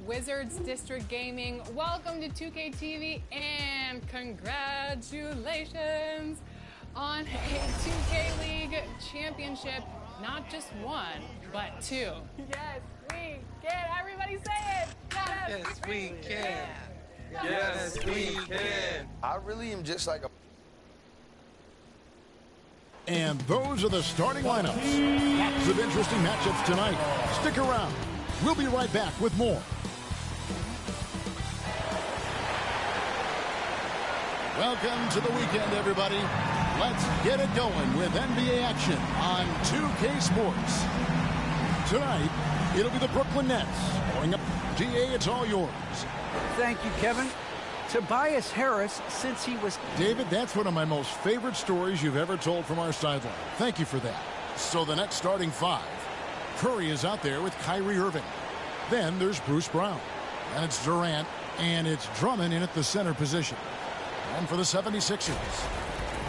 Wizards District Gaming. Welcome to 2K TV and congratulations on a 2K League championship. Not just one, but two. Yes, we can. Everybody say it. Yes, we can. Yes, we can. I really am just like a... And those are the starting lineups. Lots of interesting matchups tonight. Stick around. We'll be right back with more. Welcome to the weekend, everybody. Let's get it going with NBA action on 2K Sports. Tonight, it'll be the Brooklyn Nets going up. DA, it's all yours. Thank you, Kevin. Tobias Harris, since he was... David, that's one of my most favorite stories you've ever told from our sideline. Thank you for that. So the next starting five. Curry is out there with Kyrie Irving. Then there's Bruce Brown. And it's Durant. And it's Drummond in at the center position. And for the 76ers,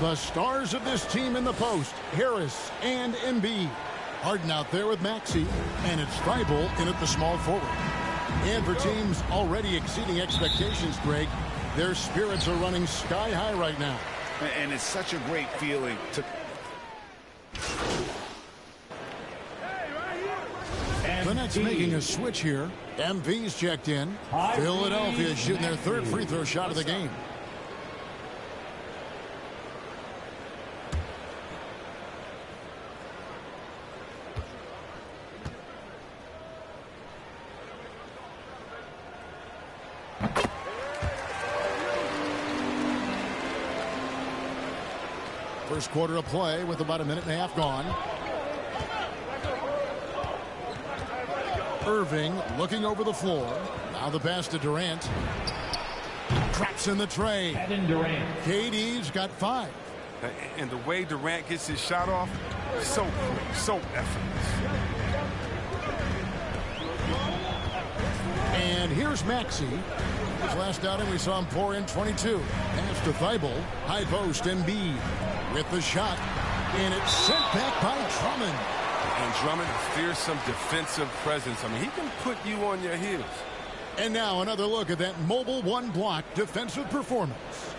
the stars of this team in the post, Harris and Embiid. Harden out there with Maxey. And it's Thibault in at the small forward. And for teams already exceeding expectations, Greg, their spirits are running sky high right now. And it's such a great feeling to... The Nets making a switch here. MV's checked in. Philadelphia shooting their third free throw shot of the game. First quarter of play with about a minute and a half gone. Irving looking over the floor. Now the pass to Durant. Traps in the tray. KD's got 5. And the way Durant gets his shot off, so quick, so effortless. And here's Maxey. His last outing, we saw him pour in 22. Pass to Thibault. High post, Embiid with the shot. And it's sent back by Drummond. And Drummond, fearsome defensive presence. I mean, he can put you on your heels. And now another look at that mobile one-block defensive performance.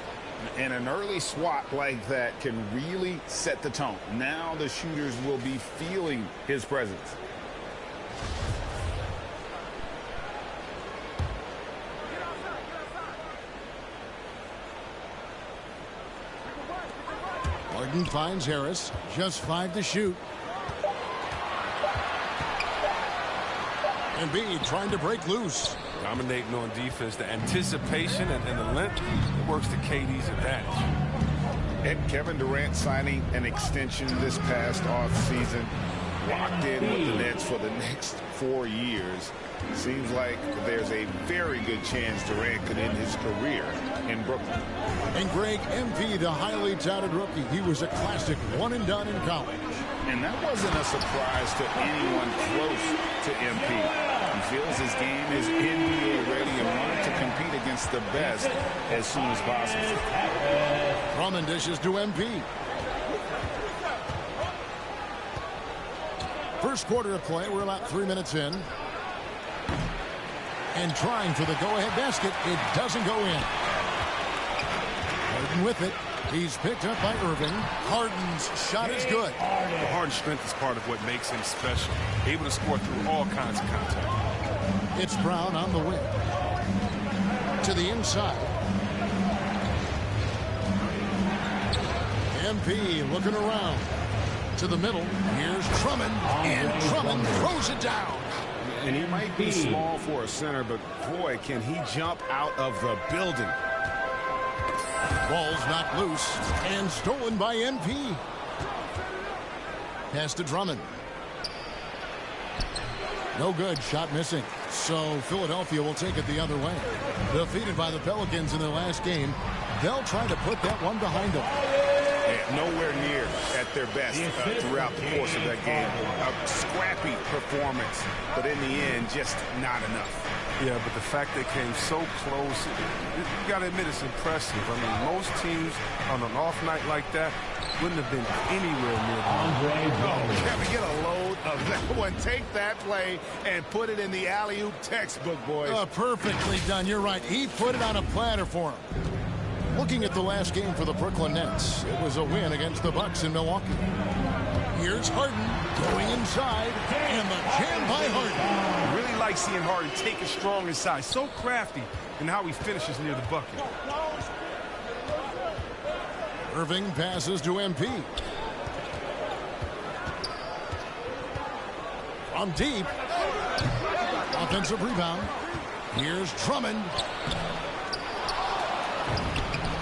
And an early swat like that can really set the tone. Now the shooters will be feeling his presence. Harden finds Harris. Just 5 to shoot. Embiid trying to break loose. Dominating on defense. The anticipation and the length, it works to KD's advantage. And Kevin Durant signing an extension this past offseason. Locked in with the Nets for the next 4 years. Seems like there's a very good chance Durant could end his career in Brooklyn. And Greg, MV, the highly touted rookie, he was a classic one and done in college. And that wasn't a surprise to anyone close to MP. He feels his game is NBA ready and wanted to compete against the best as soon as possible. Drummond dishes to MP. First quarter of play, we're about 3 minutes in. And trying for the go-ahead basket, it doesn't go in. Harden with it. He's picked up by Irving. Harden's shot is good. The Harden's strength is part of what makes him special. Able to score through all kinds of contact. It's Brown on the wing. To the inside. MP looking around. To the middle. Here's Drummond. And Drummond throws it down. And he might be small for a center, but boy, can he jump out of the building. Ball's knocked loose and stolen by MP. Pass to Drummond. No good. Shot missing. So Philadelphia will take it the other way. Defeated by the Pelicans in their last game, they'll try to put that one behind them. Yeah, nowhere near at their best throughout the course of that game. A scrappy performance, but in the end, just not enough. Yeah, but the fact they came so close, you got to admit it's impressive. I mean, most teams on an off night like that, wouldn't have been anywhere near the line. Kevin, get a load of that one. Take that play and put it in the alley-oop textbook, boys. Perfectly done. You're right. He put it on a platter for him. Looking at the last game for the Brooklyn Nets, it was a win against the Bucks in Milwaukee. Here's Harden going inside, and the jam by Harden. Really like seeing Harden take it strong inside. So crafty in how he finishes near the bucket. Irving passes to MP. From deep. Offensive rebound. Here's Drummond.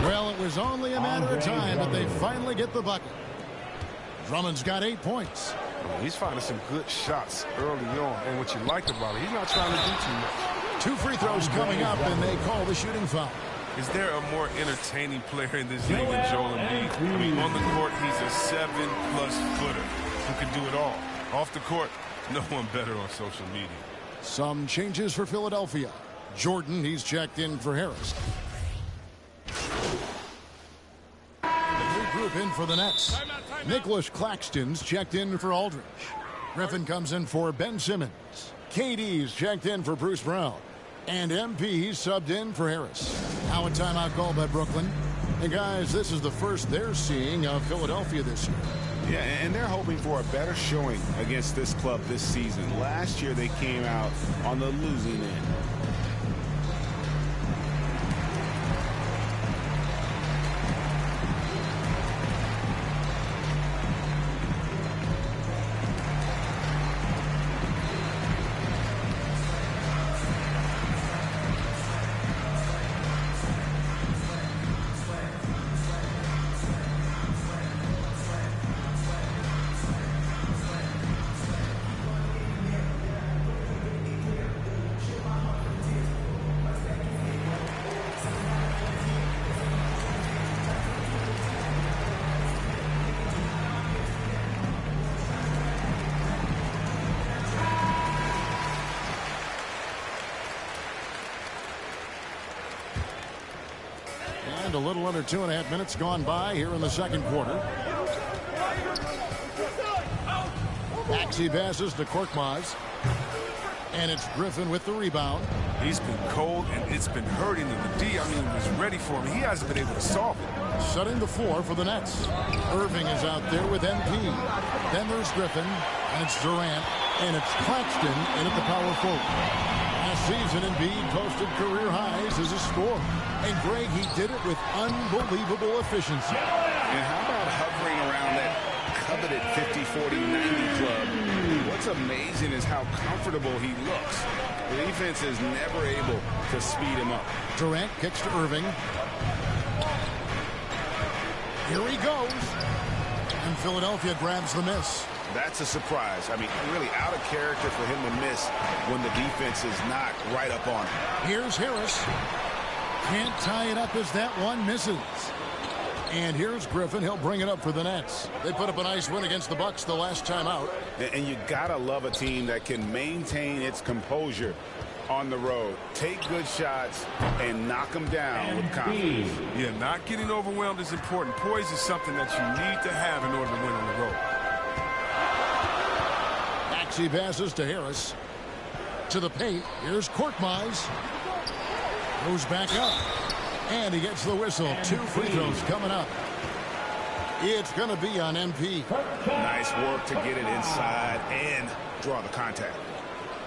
Well, it was only a matter of time that they finally get the bucket. Drummond's got 8 points. He's finding some good shots early on. And what you like about it, he's not trying to do too much. 2 free throws coming up, and they call the shooting foul. Is there a more entertaining player in this league than Joel Embiid? I mean, on the court, he's a 7+ footer who can do it all. Off the court, no one better on social media. Some changes for Philadelphia. Jordan, he's checked in for Harris. The new group in for the Nets. Nicholas Claxton's checked in for Aldridge. Griffin comes in for Ben Simmons. KD's checked in for Bruce Brown. And MP's subbed in for Harris. Now a timeout call by Brooklyn. And guys, this is the first they're seeing of Philadelphia this year. Yeah, and they're hoping for a better showing against this club this season. Last year they came out on the losing end. A little under 2.5 minutes gone by here in the second quarter. Maxey passes to Korkmaz. And it's Griffin with the rebound. He's been cold, and it's been hurting him. The D, I mean, was ready for him. He hasn't been able to solve it. Setting the floor for the Nets. Irving is out there with MP. Then there's Griffin, and it's Durant, and it's Claxton in at the power forward. Last season, Embiid posted career highs as a scorer. And Greg, he did it with unbelievable efficiency. And how about hovering around that coveted 50-40-90 club? What's amazing is how comfortable he looks. The defense is never able to speed him up. Durant kicks to Irving. Here he goes. And Philadelphia grabs the miss. That's a surprise. I mean, really out of character for him to miss when the defense is not right up on him. Here's Harris. Can't tie it up as that one misses. And here's Griffin. He'll bring it up for the Nets. They put up a nice win against the Bucks the last time out. And you gotta love a team that can maintain its composure on the road. Take good shots and knock them down with confidence. Yeah, not getting overwhelmed is important. Poise is something that you need to have in order to win on the road. Maxey passes to Harris. To the paint. Here's Korkmaz. Goes back up. And he gets the whistle. 2 free throws coming up. It's going to be on MP. Nice work to get it inside and draw the contact.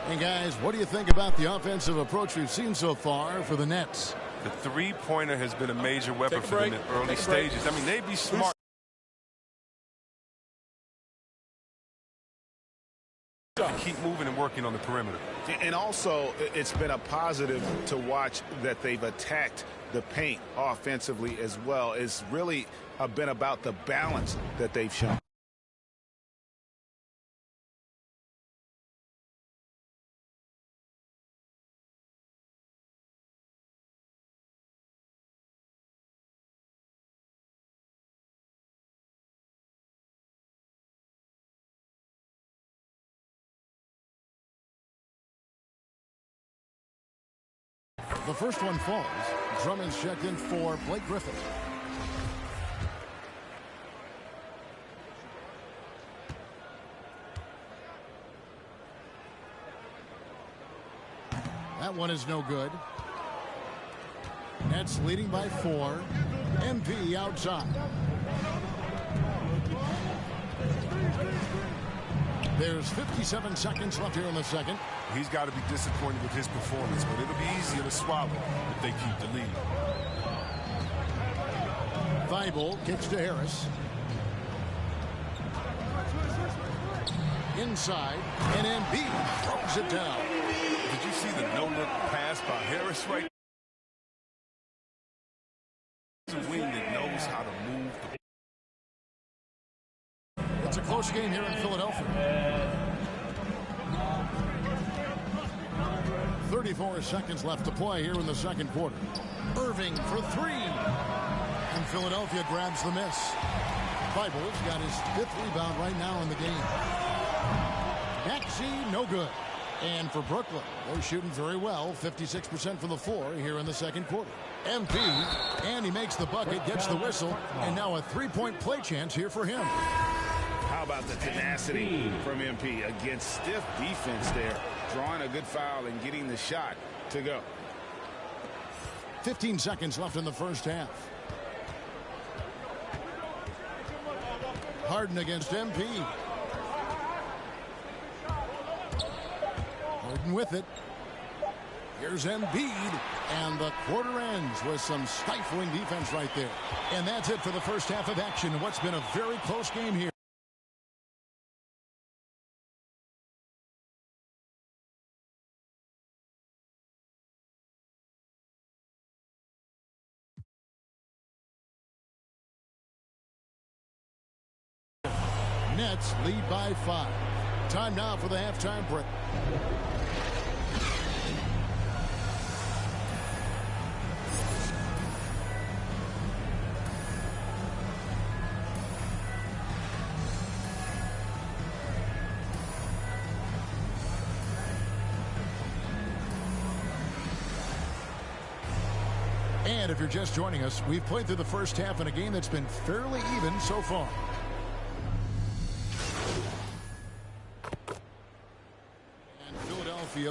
And guys, what do you think about the offensive approach we've seen so far for the Nets? The three-pointer has been a major weapon for them in early stages. I mean, they'd be smart. Keep moving and working on the perimeter. And also, it's been a positive to watch that they've attacked the paint offensively as well. It's really been about the balance that they've shown. The first one falls. Drummond's checked in for Blake Griffin. That one is no good. Nets leading by 4. MP outside. There's 57 seconds left here in the second. He's got to be disappointed with his performance, but it'll be easier to swallow if they keep the lead. Thibault kicks to Harris. Inside, and Embiid throws it down. Did you see the no-look pass by Harris right? It's a wing that knows how to move. It's a close game here in Philadelphia. 34 seconds left to play here in the second quarter. Irving for 3. And Philadelphia grabs the miss. Thibault's got his 5th rebound right now in the game. Maxey, no good. And for Brooklyn, they're shooting very well, 56% from the floor here in the second quarter. MP, and he makes the bucket, gets the whistle, and now a 3-point play chance here for him. How about the tenacity from MP against stiff defense there, drawing a good foul and getting the shot to go. 15 seconds left in the first half. Harden against MP. Harden with it. Here's Embiid, and the quarter ends with some stifling defense right there. And that's it for the first half of action in what's been a very close game here. Nets lead by 5. Time now for the halftime break. And if you're just joining us, we've played through the first half in a game that's been fairly even so far.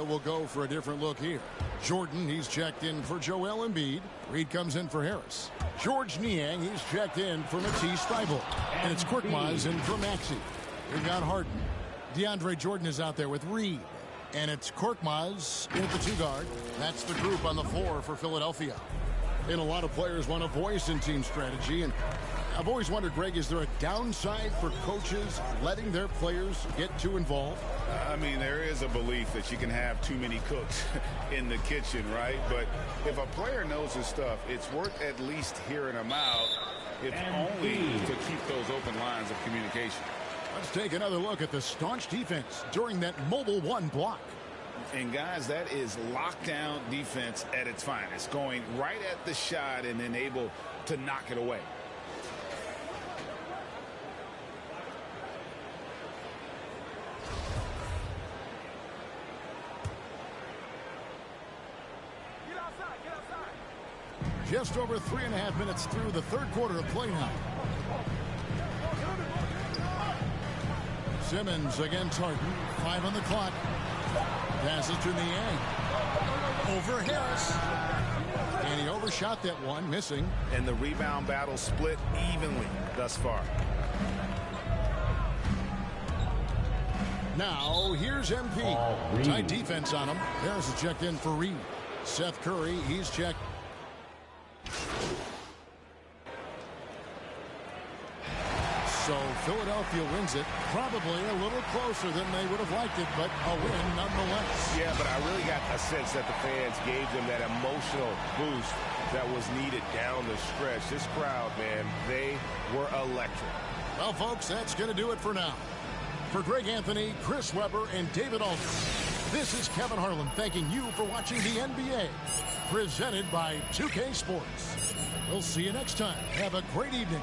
Will go for a different look here. Jordan, he's checked in for Joel Embiid. Reed comes in for Harris. George Niang, he's checked in for Matisse Thybulle. And it's Korkmaz in for Maxey. We've got Harden. DeAndre Jordan is out there with Reed. And it's Korkmaz in at the 2 guard. That's the group on the floor for Philadelphia. And a lot of players want a voice in team strategy. And I've always wondered, Greg, is there a downside for coaches letting their players get too involved? I mean, there is a belief that you can have too many cooks in the kitchen, right? But if a player knows his stuff, it's worth at least hearing him out, if only to keep those open lines of communication. Let's take another look at the staunch defense during that mobile 1 block. And, guys, that is lockdown defense at its finest, going right at the shot and then able to knock it away. Just over 3.5 minutes through the third quarter of play now. Simmons against Harden. 5 on the clock. Passes to Niang. Over Harris. And he overshot that one, missing. And the rebound battle split evenly thus far. Now, here's MP. Tight defense on him. Harris is checked in for Reed. Seth Curry, he's checked. So Philadelphia wins it, probably a little closer than they would have liked it, but a win nonetheless. Yeah, but I really got a sense that the fans gave them that emotional boost that was needed down the stretch. This crowd, man, they were electric. Well, folks, that's going to do it for now. For Greg Anthony, Chris Webber, and David Aldridge, this is Kevin Harlan thanking you for watching the NBA, presented by 2K Sports. We'll see you next time. Have a great evening.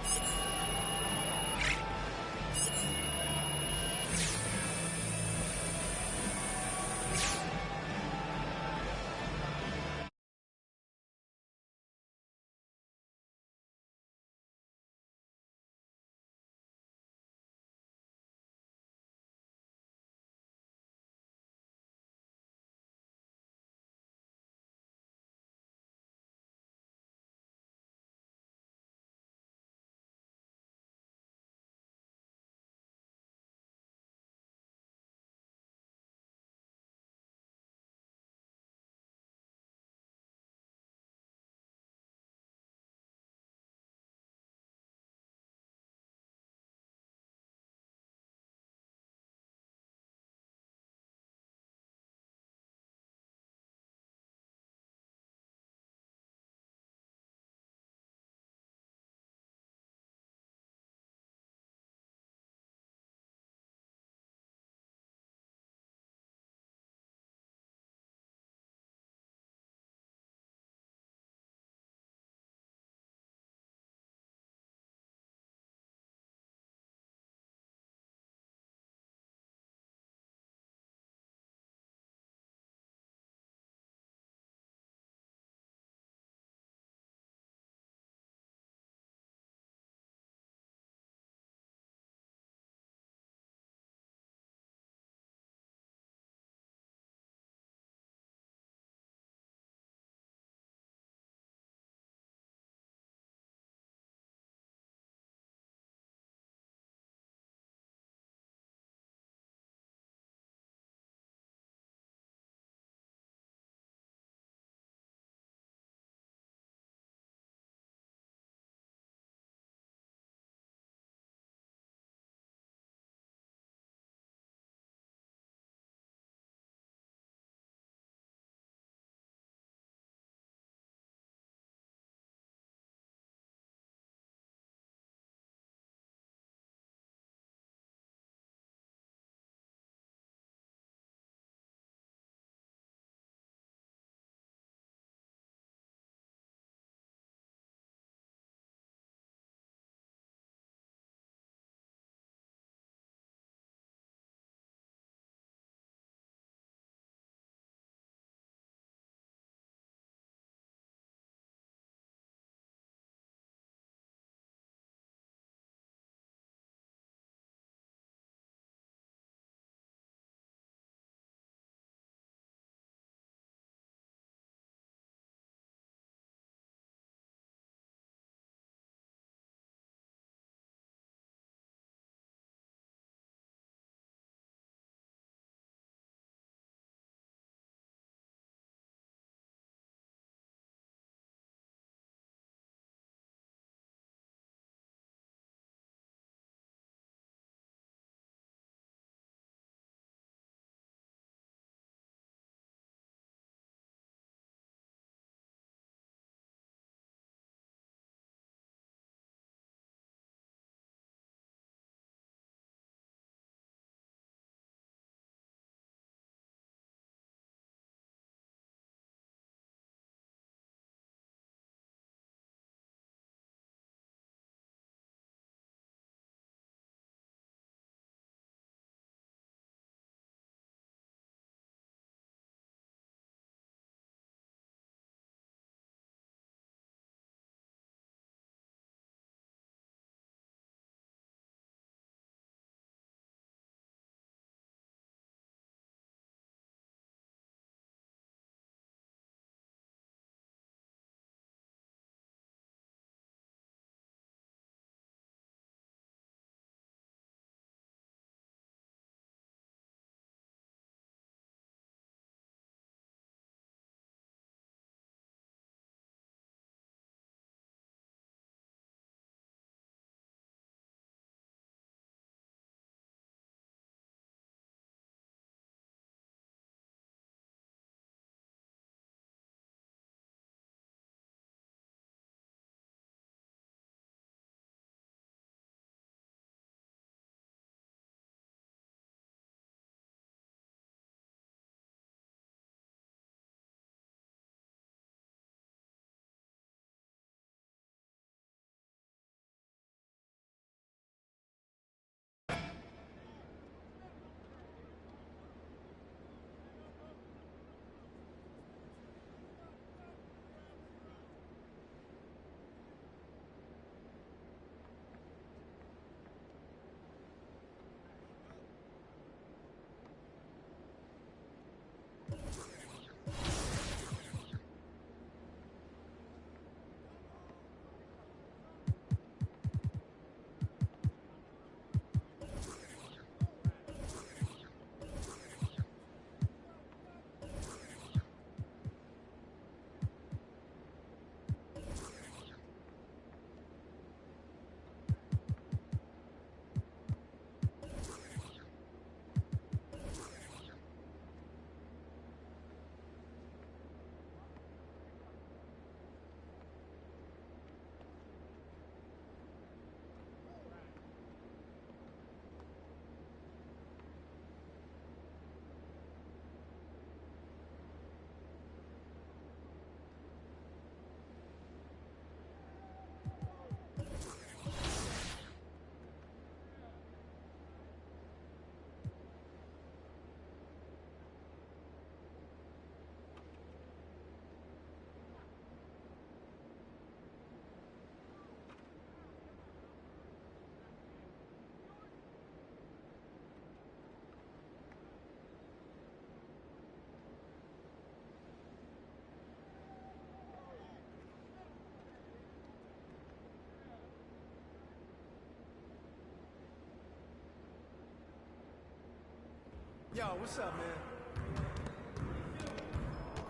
y'all. What's up, man?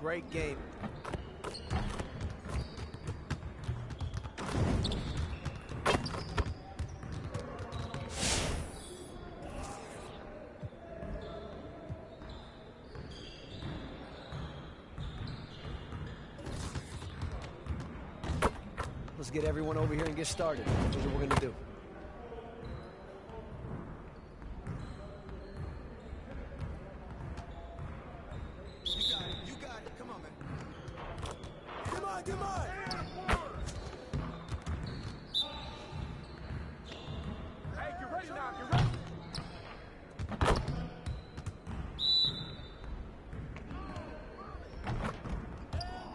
Great game. Let's get everyone over here and get started. Here's what we're gonna do. You got it. Come on, man. Come on, come on. Hey, get ready now. Get ready.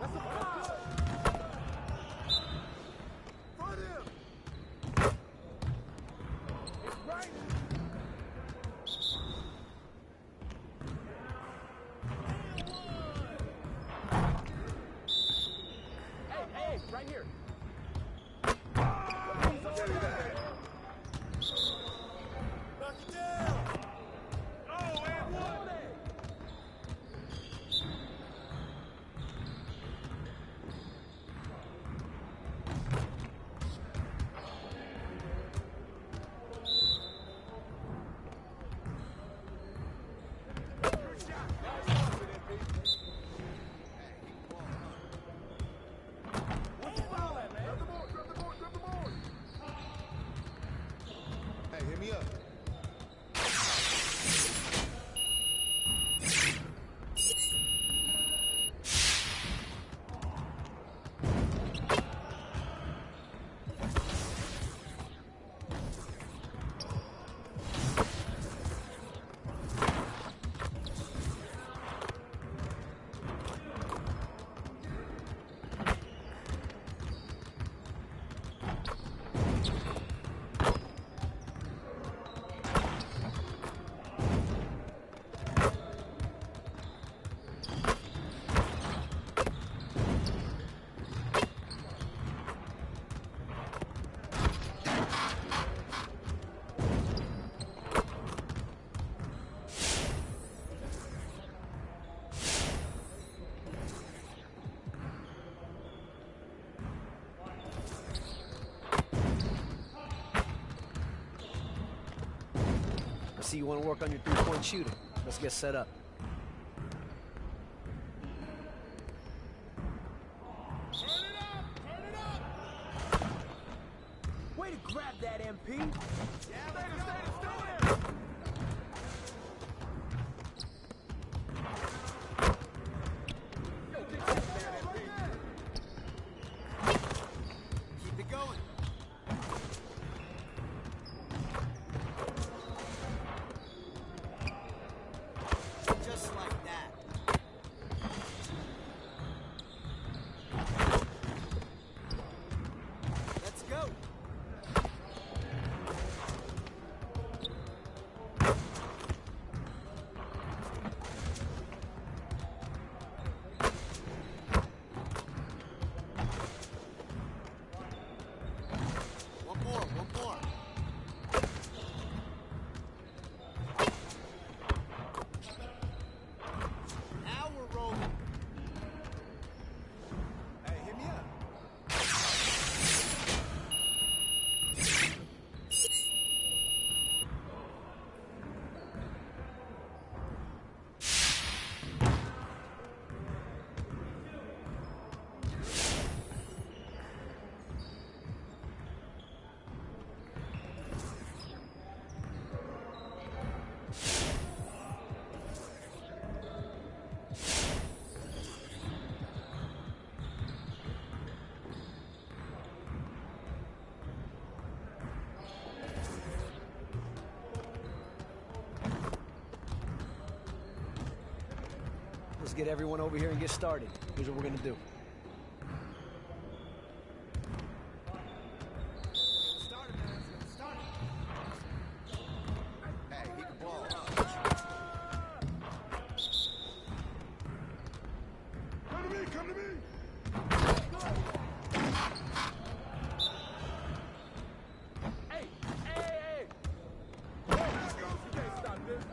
That's a foul. Front him. It's right. Hey, right here. Knock it down. Oh, and one. Good shot. Nice one with it, B. What's the ball at, man? Grab the board, grab the board, grab the board. Hey, hit me up. I see you want to work on your three-point shooting. Let's get set up. Way to grab that, MP. Yeah, stay there. Yo, get that there, MP. Keep it going. Just like that. Let's go. One more. Now we're rolling. Hey, hit me up. Let's get everyone over here and get started. Here's what we're gonna do. Started, man. Started. Hey, he can ball. Come to me, come to me. Hey. There goes. You can't stop this.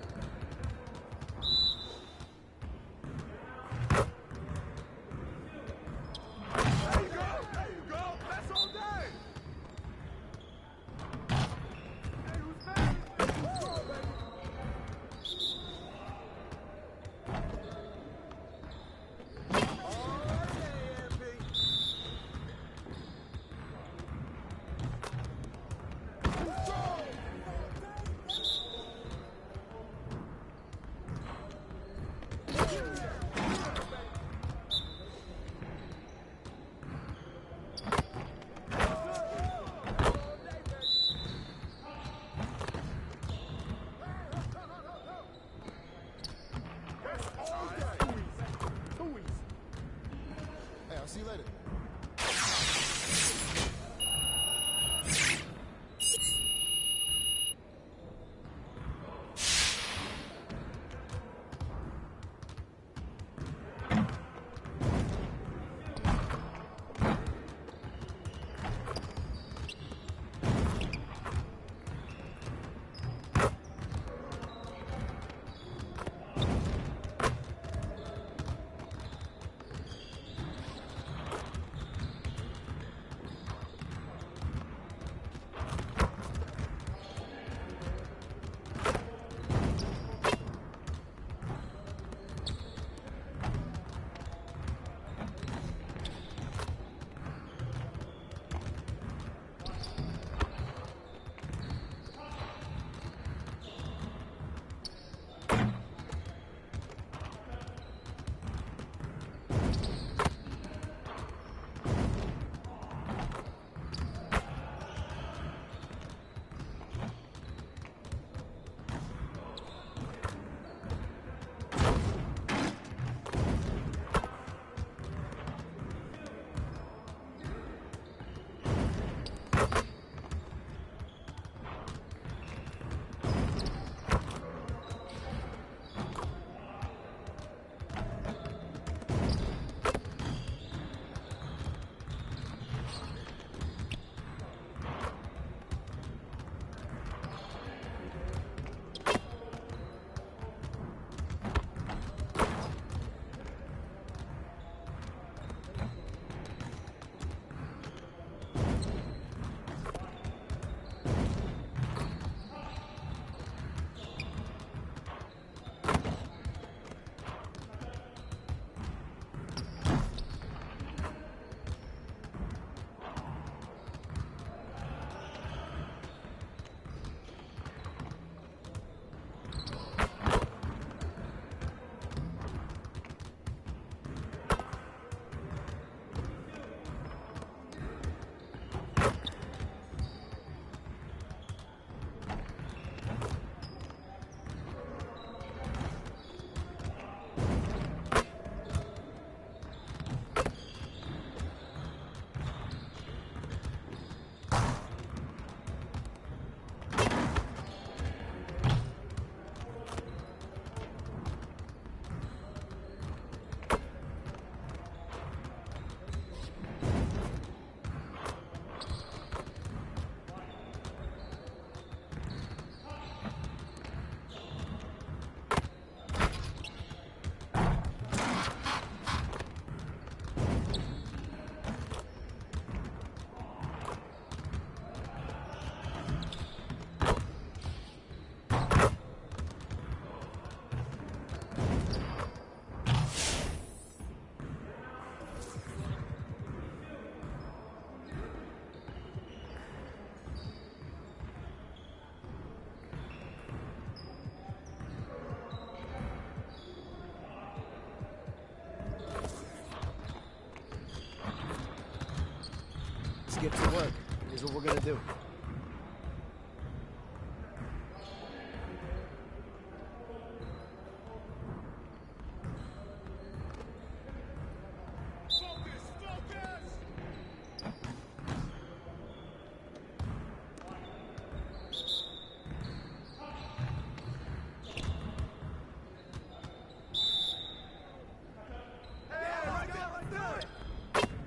get to work. Here's what we're gonna do.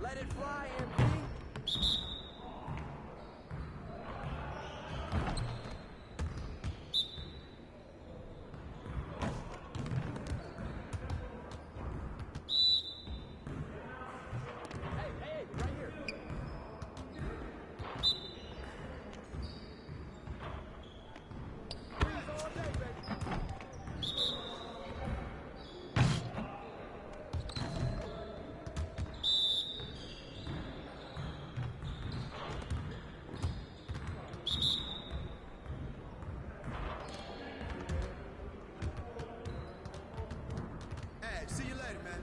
Let it fly, MP. Hey, right here. Freeze all day, baby. Hey, see you later, man.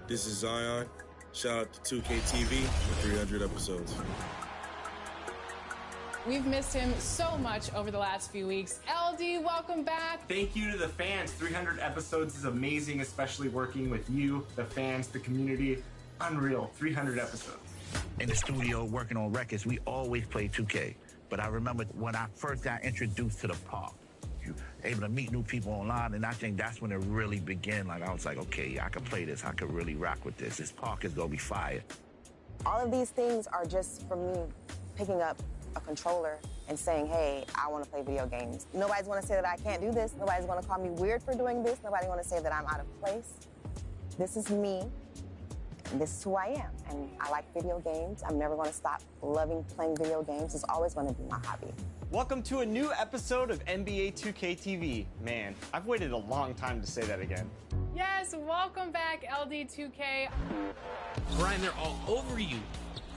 This is Zion. Shout out to 2K TV for 300 episodes. We've missed him so much over the last few weeks. LD, welcome back. Thank you to the fans. 300 episodes is amazing, especially working with you, the fans, the community. Unreal. 300 episodes. In the studio working on records, we always play 2K. But I remember when I first got introduced to the park, you able to meet new people online, and I think that's when it really began. Like, I was like, okay, I can play this. I could really rock with this. This park is gonna be fire. All of these things are just from me picking up a controller and saying, hey, I want to play video games. Nobody's going to say that I can't do this. Nobody's going to call me weird for doing this. Nobody's going to say that I'm out of place. This is me. And this is who I am. And I like video games. I'm never going to stop loving playing video games. It's always going to be my hobby. Welcome to a new episode of NBA 2K TV. Man, I've waited a long time to say that again. Yes, welcome back, LD2K. Brian, they're all over you.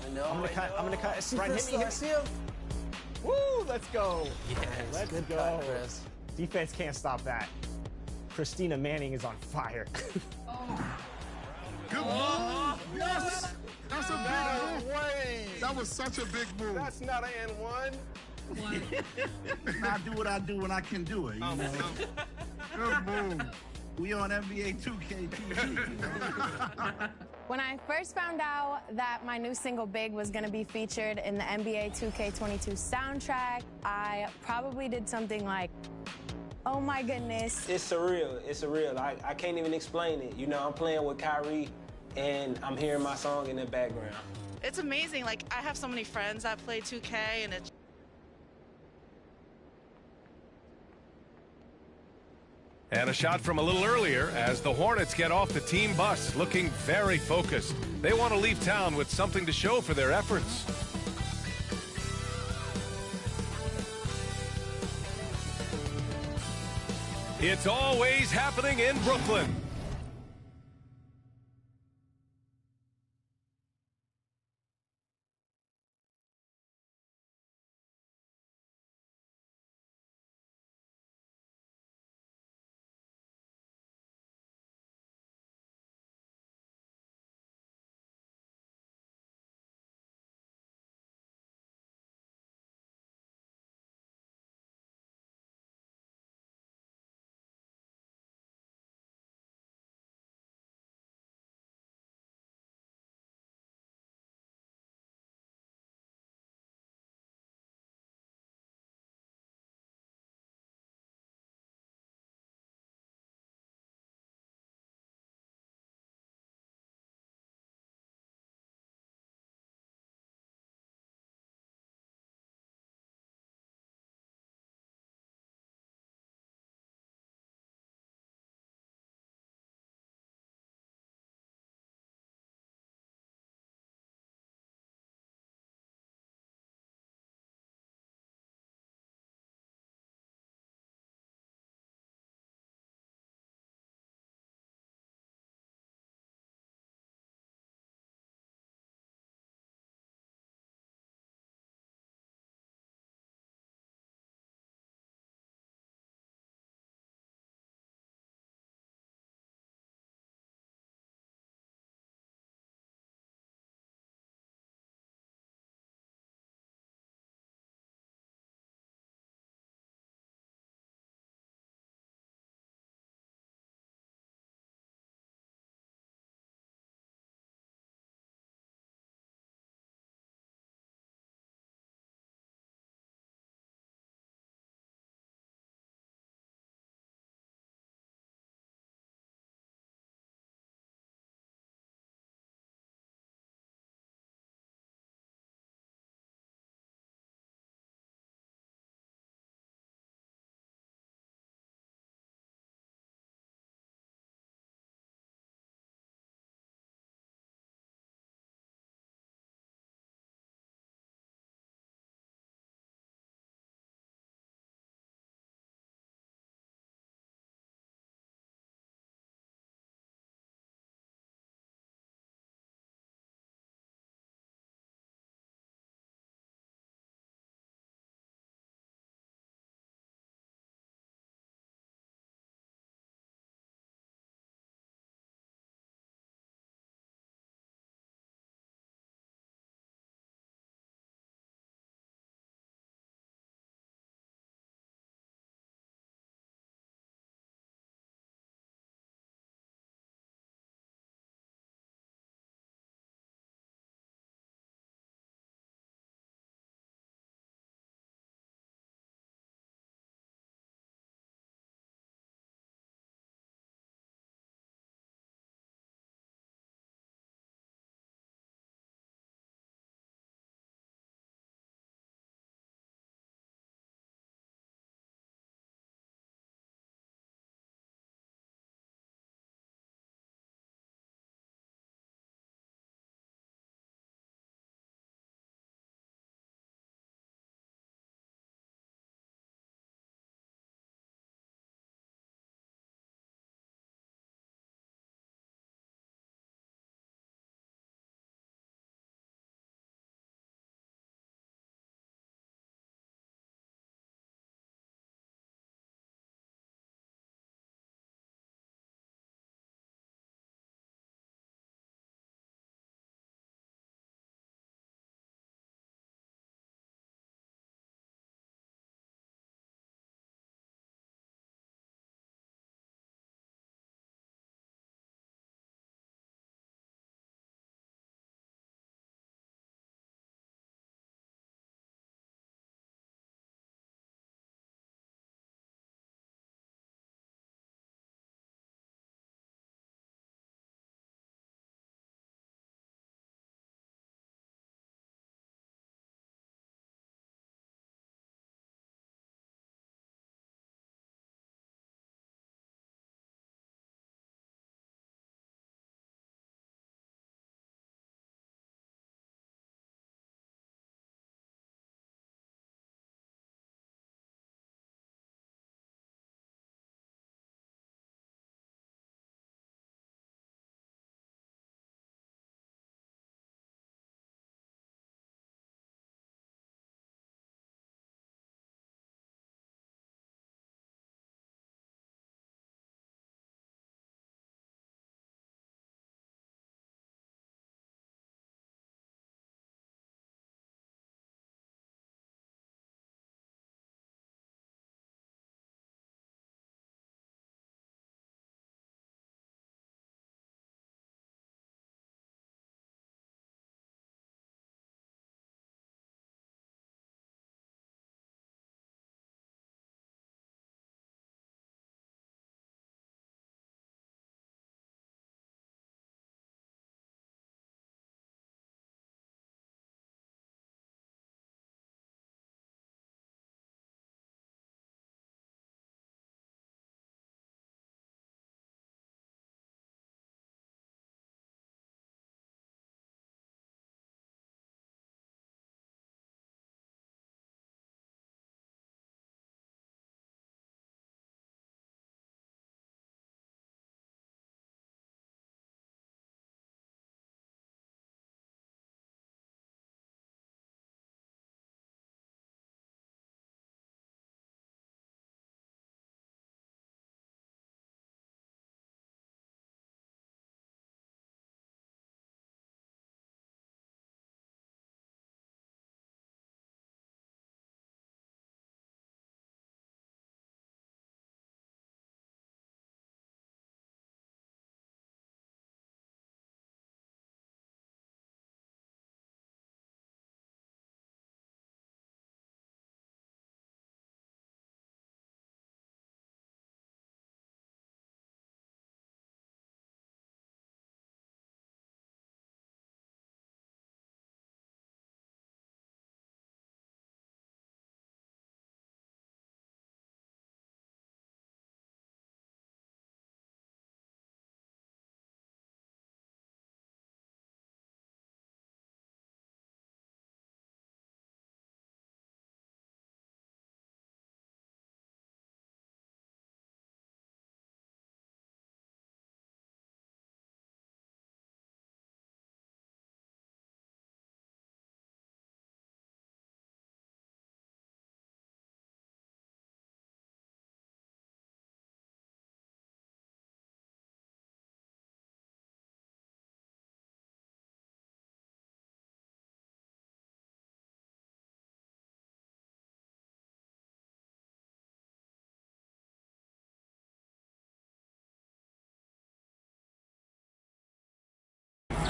I know. I'm gonna cut. See Brian, Chris, hit me. I see him. Woo, let's go. Yes. Let's Good go. cut, Chris. Defense can't stop that. Christina Manning is on fire. Good move. Yes. That's a big move. That was such a big move. That's not an N1. I do what I do when I can do it. You know? Good move. We on NBA 2K TV. When I first found out that my new single Big was going to be featured in the NBA 2K22 soundtrack, I probably did something like, oh my goodness. It's surreal. It's surreal. I can't even explain it. You know, I'm playing with Kyrie and I'm hearing my song in the background. It's amazing. Like, I have so many friends that play 2K, and it's And a shot from a little earlier as the Hornets get off the team bus, looking very focused. They want to leave town with something to show for their efforts. It's always happening in Brooklyn.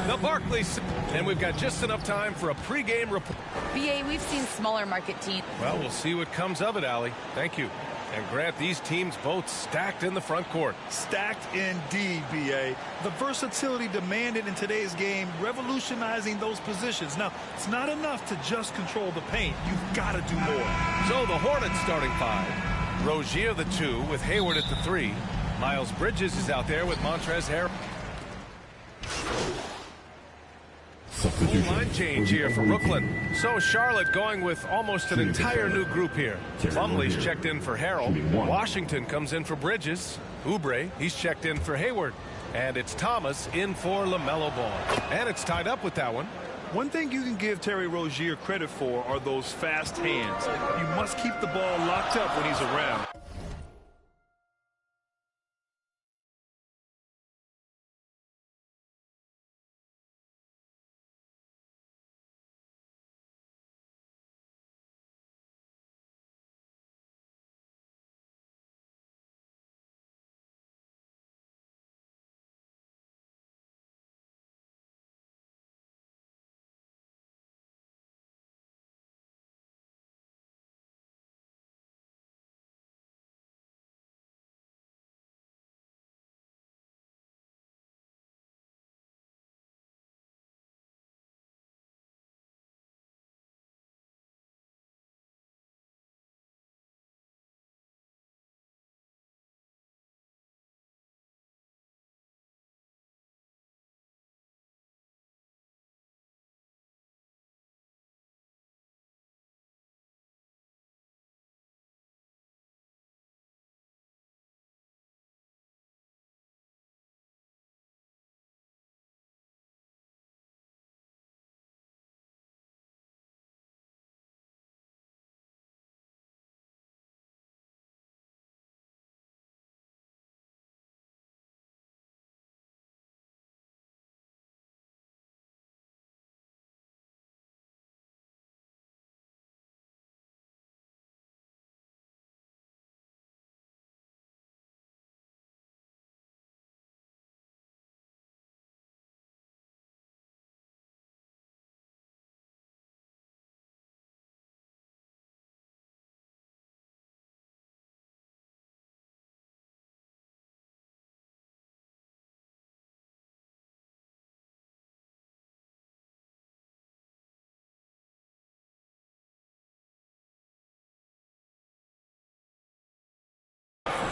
The Barclays. And we've got just enough time for a pregame report. BA, we've seen smaller market teams. Well, we'll see what comes of it, Allie. Thank you. And Grant, these teams both stacked in the front court. Stacked indeed, BA. The versatility demanded in today's game, revolutionizing those positions. Now, it's not enough to just control the paint. You've got to do more. So the Hornets starting 5. Rozier the 2 with Hayward at the 3. Miles Bridges is out there with Montrezl Harrell. Full line change here for Brooklyn. So Charlotte going with almost an entire new group here. Plumlee's checked in for Harrell. Washington comes in for Bridges. Oubre, he's checked in for Hayward. And it's Thomas in for LaMelo Ball. And it's tied up with that one. One thing you can give Terry Rozier credit for are those fast hands. You must keep the ball locked up when he's around.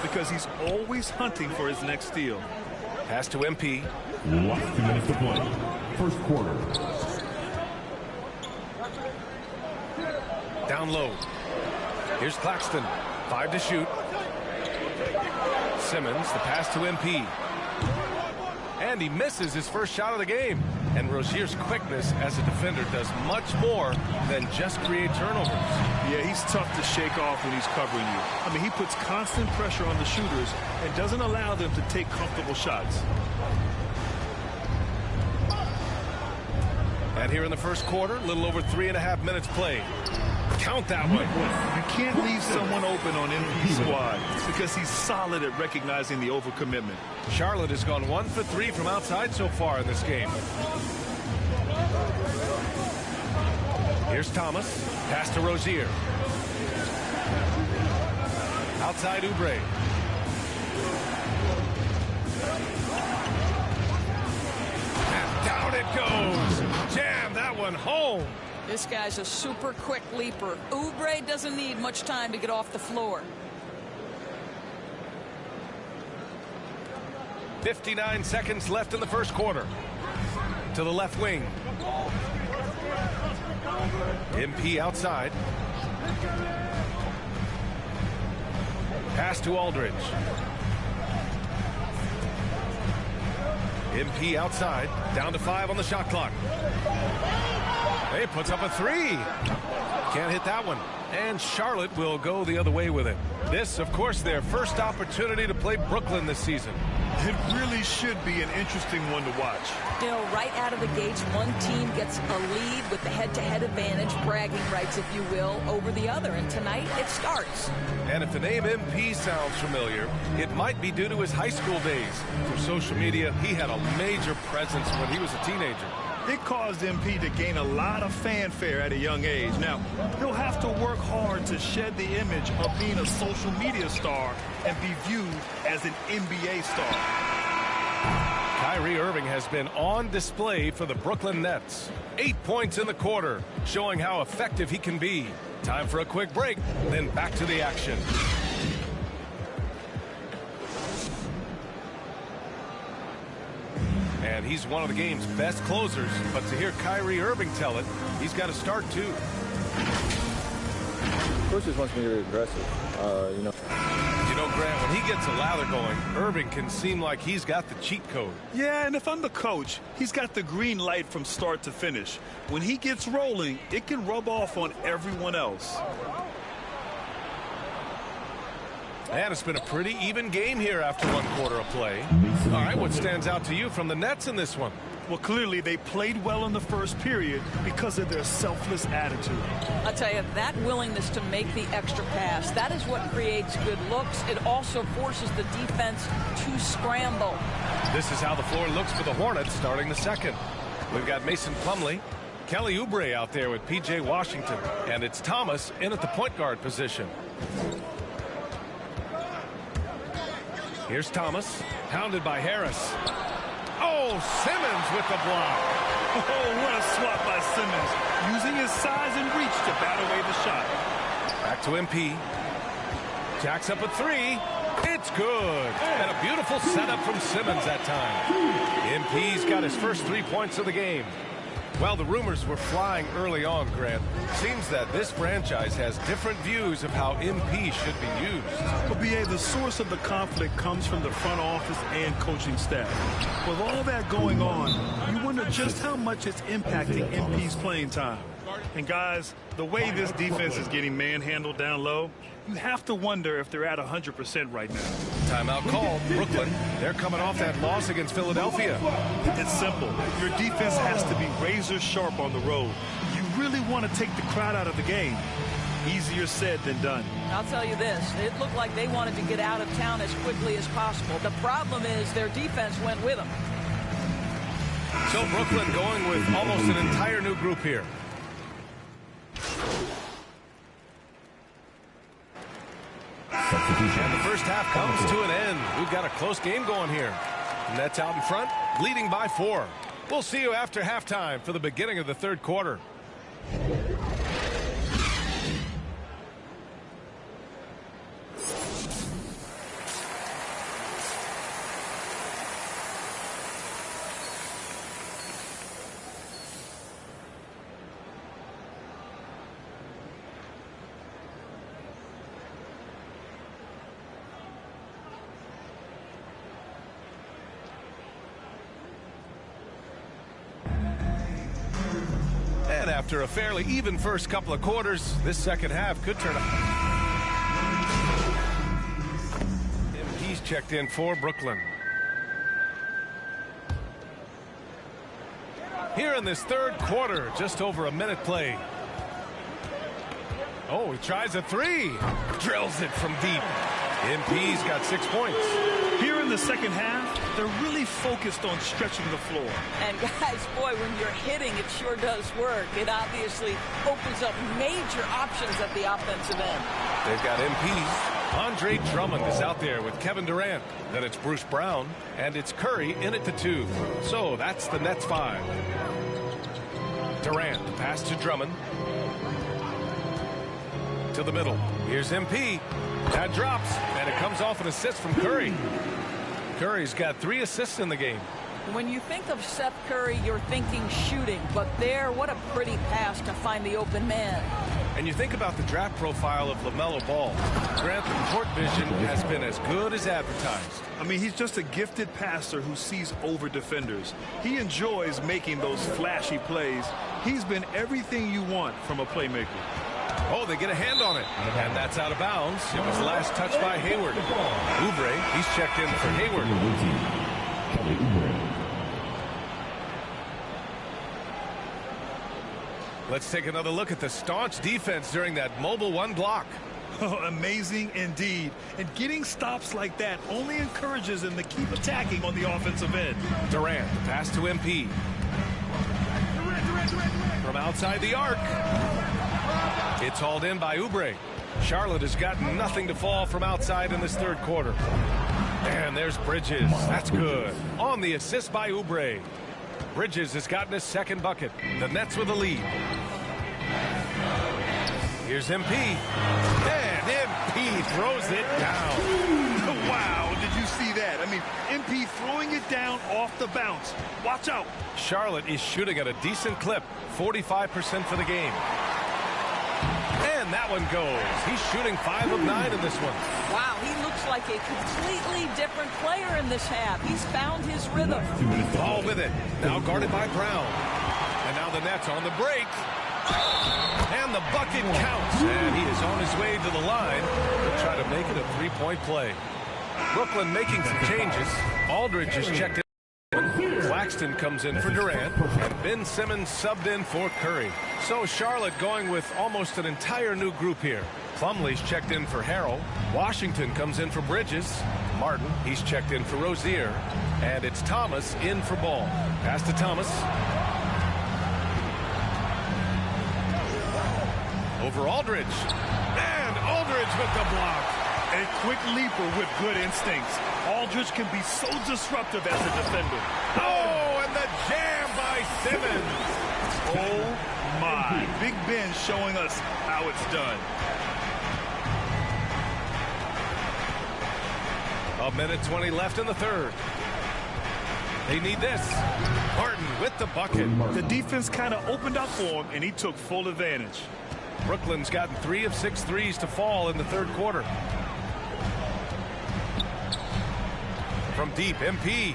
Because he's always hunting for his next steal. Pass to MP. Last 2 minutes to play. First quarter. Down low. Here's Claxton. 5 to shoot. Simmons, the pass to MP. And he misses his first shot of the game. And Rozier's quickness as a defender does much more than just create turnovers. Yeah, he's tough to shake off when he's covering you. I mean, he puts constant pressure on the shooters and doesn't allow them to take comfortable shots. And here in the first quarter, a little over 3.5 minutes played. Count that one. You can't leave someone open on MP's squad because he's solid at recognizing the overcommitment. Charlotte has gone 1 for 3 from outside so far in this game. Here's Thomas. Pass to Rozier. Outside Oubre. And down it goes. Jam that one home. This guy's a super quick leaper. Oubre doesn't need much time to get off the floor. 59 seconds left in the first quarter. To the left wing. MP outside. Pass to Aldridge. MP outside. Down to 5 on the shot clock. Oubre puts up a three. Can't hit that one. And Charlotte will go the other way with it. This, of course, their first opportunity to play Brooklyn this season. It really should be an interesting one to watch. You know, right out of the gates, one team gets a lead with the head-to-head advantage, bragging rights, if you will, over the other. And tonight, it starts. And if the name MP sounds familiar, it might be due to his high school days. Through social media, he had a major presence when he was a teenager. It caused MP to gain a lot of fanfare at a young age. Now, he'll have to work hard to shed the image of being a social media star and be viewed as an NBA star. Kyrie Irving has been on display for the Brooklyn Nets. 8 points in the quarter, showing how effective he can be. Time for a quick break, then back to the action. And he's one of the game's best closers, but to hear Kyrie Irving tell it, he's got to start too. Coach just wants me to be aggressive, you know. You know, Grant, when he gets a lather going, Irving can seem like he's got the cheat code. Yeah, and if I'm the coach, he's got the green light from start to finish. When he gets rolling, it can rub off on everyone else. And it's been a pretty even game here after one quarter of play. All right, what stands out to you from the Nets in this one? Well, clearly they played well in the first period because of their selfless attitude. I'll tell you, that willingness to make the extra pass, that is what creates good looks. It also forces the defense to scramble. This is how the floor looks for the Hornets starting the second. We've got Mason Plumlee, Kelly Oubre out there with P.J. Washington, and it's Thomas in at the point guard position. Here's Thomas, hounded by Harris. Oh, Simmons with the block. Oh, what a swat by Simmons, using his size and reach to bat away the shot. Back to MP. Jacks up a three. It's good. And a beautiful setup from Simmons that time. MP's got his first 3 points of the game. Well, the rumors were flying early on, Grant. Seems that this franchise has different views of how MP should be used. Well, B.A., the source of the conflict comes from the front office and coaching staff. With all that going on, you wonder just how much it's impacting MP's playing time. And, guys, the way this defense is getting manhandled down low, you have to wonder if they're at 100% right now. Timeout called. Brooklyn, they're coming off that loss against Philadelphia. It's simple. Your defense has to be razor sharp on the road. You really want to take the crowd out of the game. Easier said than done. I'll tell you this, it looked like they wanted to get out of town as quickly as possible. The problem is their defense went with them. So Brooklyn going with almost an entire new group here. And the first half comes to an end. We've got a close game going here. Nets out in front, leading by 4. We'll see you after halftime for the beginning of the third quarter. And after a fairly even first couple of quarters, this second half could turn out. He's checked in for Brooklyn. Here in this third quarter, just over a minute played. Oh, he tries a three. Drills it from deep. MP's got 6 points. Here in the second half, they're really focused on stretching the floor. And guys, boy, when you're hitting, it sure does work. It obviously opens up major options at the offensive end. They've got MPs. Andre Drummond is out there with Kevin Durant. Then it's Bruce Brown, and it's Curry in at the 2. So that's the Nets 5. Durant, pass to Drummond. To the middle. Here's MP. That drops, and it comes off an assist from Curry. Curry's got 3 assists in the game. When you think of Seth Curry, you're thinking shooting, but there, what a pretty pass to find the open man. And you think about the draft profile of LaMelo Ball. Grant, the court vision has been as good as advertised. I mean, he's just a gifted passer who sees over defenders. He enjoys making those flashy plays. He's been everything you want from a playmaker. Oh, they get a hand on it. And that's out of bounds. It was last touched by Hayward. Oubre, he's checked in for Hayward. Let's take another look at the staunch defense during that mobile one block. Oh, amazing indeed. And getting stops like that only encourages them to keep attacking on the offensive end. Durant, pass to MP. From outside the arc. It's hauled in by Oubre. Charlotte has gotten nothing to fall from outside in this third quarter. And there's Bridges. That's good. On the assist by Oubre. Bridges has gotten his second bucket. The Nets with a lead. Here's MP. And MP throws it down. Wow, did you see that? I mean, MP throwing it down off the bounce. Watch out. Charlotte is shooting at a decent clip. 45% for the game. And that one goes. He's shooting 5 of 9 in this one. Wow, he looks like a completely different player in this half. He's found his rhythm. Ball with it. Now guarded by Brown. And now the Nets on the break. And the bucket counts. And he is on his way to the line. He'll try to make it a three-point play. Brooklyn making some changes. Aldridge is checked in. Claxton comes in for Durant, and Ben Simmons subbed in for Curry. So Charlotte going with almost an entire new group here. Plumlee's checked in for Harrell. Washington comes in for Bridges. Martin, he's checked in for Rozier. And it's Thomas in for Ball. Pass to Thomas. Over Aldridge. And Aldridge with the block. A quick leaper with good instincts. Aldridge can be so disruptive as a defender. Oh, and the jam by Simmons. Oh, my. Big Ben showing us how it's done. A minute 20 left in the third. They need this. Martin with the bucket. The defense kind of opened up for him, and he took full advantage. Brooklyn's gotten 3 of 6 threes to fall in the third quarter. From deep, MP.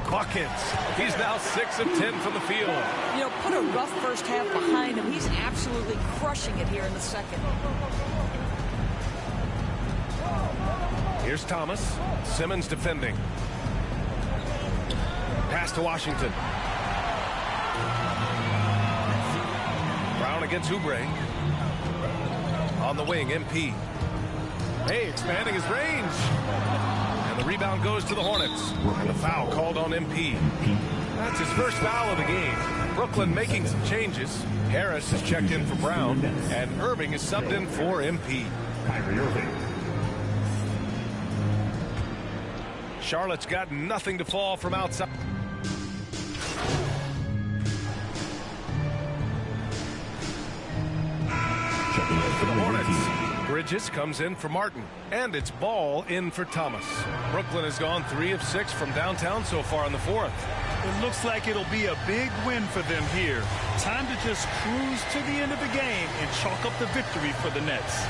Buckets. He's now 6 of 10 from the field. You know, put a rough first half behind him. He's absolutely crushing it here in the second. Here's Thomas. Simmons defending. Pass to Washington. Brown against Oubre. On the wing, MP. Hey, expanding his range. And the rebound goes to the Hornets. And the foul called on MP. That's his first foul of the game. Brooklyn making some changes. Harris is checked in for Brown. And Irving is subbed in for MP. Charlotte's got nothing to fall from outside. For the Hornets. Bridges comes in for Martin. And it's Ball in for Thomas. Brooklyn has gone 3 of 6 from downtown so far in the fourth. It looks like it'll be a big win for them here. Time to just cruise to the end of the game and chalk up the victory for the Nets.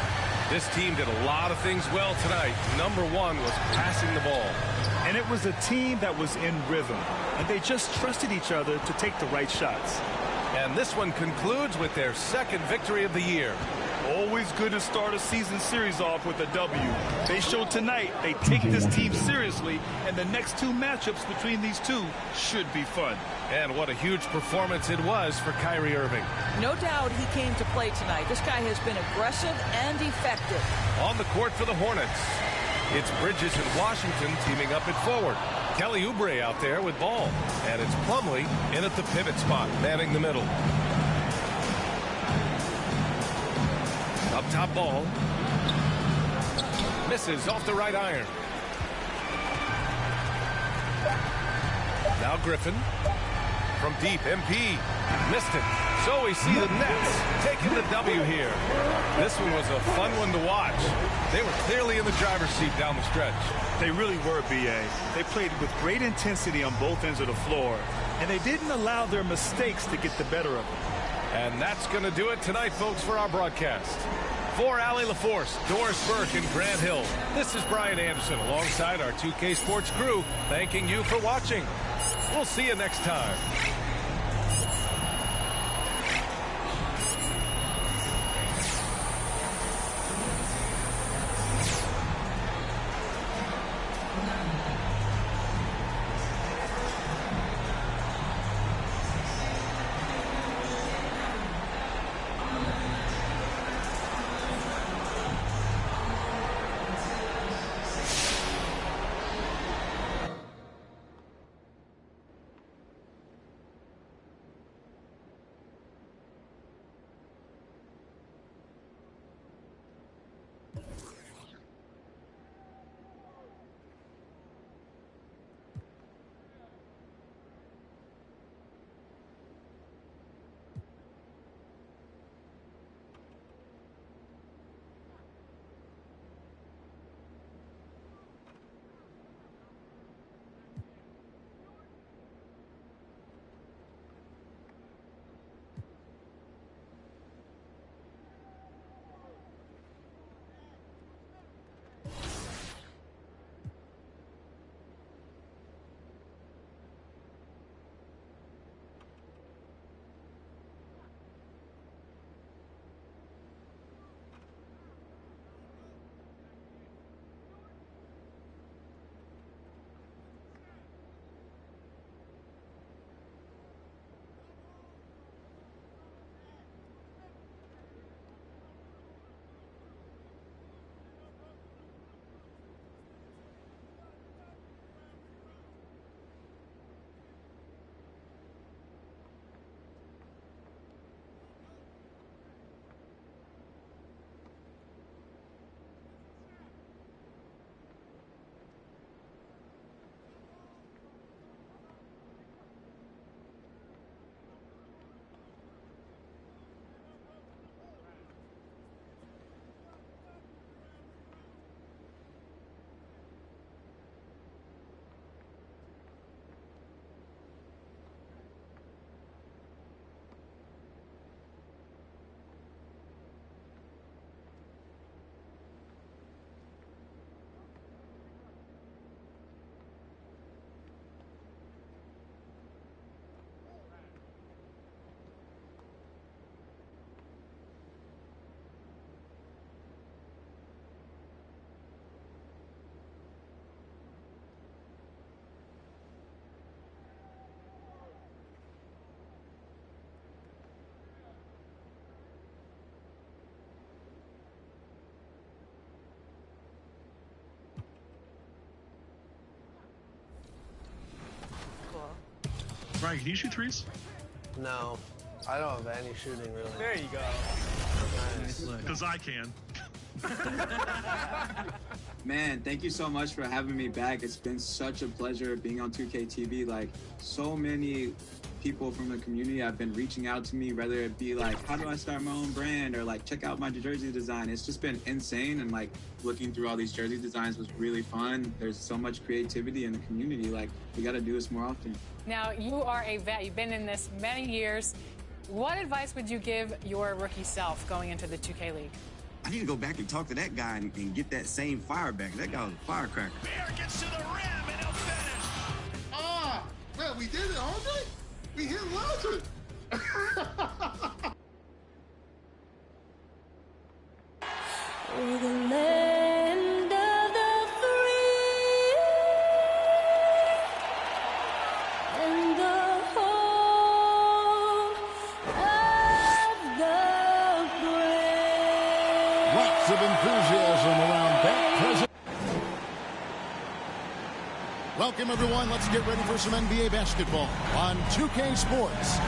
This team did a lot of things well tonight. Number one was passing the ball. And it was a team that was in rhythm. And they just trusted each other to take the right shots. And this one concludes with their second victory of the year. Always good to start a season series off with a W. They showed tonight they take this team seriously, and the next 2 matchups between these two should be fun. And what a huge performance it was for Kyrie Irving. No doubt he came to play tonight. This guy has been aggressive and effective. On the court for the Hornets, it's Bridges and Washington teaming up at forward. Kelly Oubre out there with Ball. And it's Plumlee in at the pivot spot, manning the middle. Up top, Ball. Misses off the right iron. Now Griffin. From deep, MP. Missed it. So we see the Nets taking the W here. This one was a fun one to watch. They were clearly in the driver's seat down the stretch. They really were, B.A. They played with great intensity on both ends of the floor, and they didn't allow their mistakes to get the better of them. And that's going to do it tonight, folks, for our broadcast. For Allie LaForce, Doris Burke, and Grant Hill, this is Brian Anderson alongside our 2K Sports crew, thanking you for watching. We'll see you next time. Brian, can you shoot threes? No, I don't have any shooting really. There you go. Because I can. Man, thank you so much for having me back. It's been such a pleasure being on 2K TV. Like, so many people from the community have been reaching out to me, whether it be like, how do I start my own brand, or like, check out my jersey design. It's just been insane, and like, looking through all these jersey designs was really fun. There's so much creativity in the community. Like, we got to do this more often. Now, you are a vet. You've been in this many years. What advice would you give your rookie self going into the 2K League? I need to go back and talk to that guy and get that same fire back. That guy was a firecracker. Bear gets to the rim and he'll finish. Ah, man, we did it, Andre. We hit legend. We're the land of the free and the home of the brave. Lots of enthusiasm around that present. Welcome, everyone. Let's get ready for some NBA basketball on 2K Sports.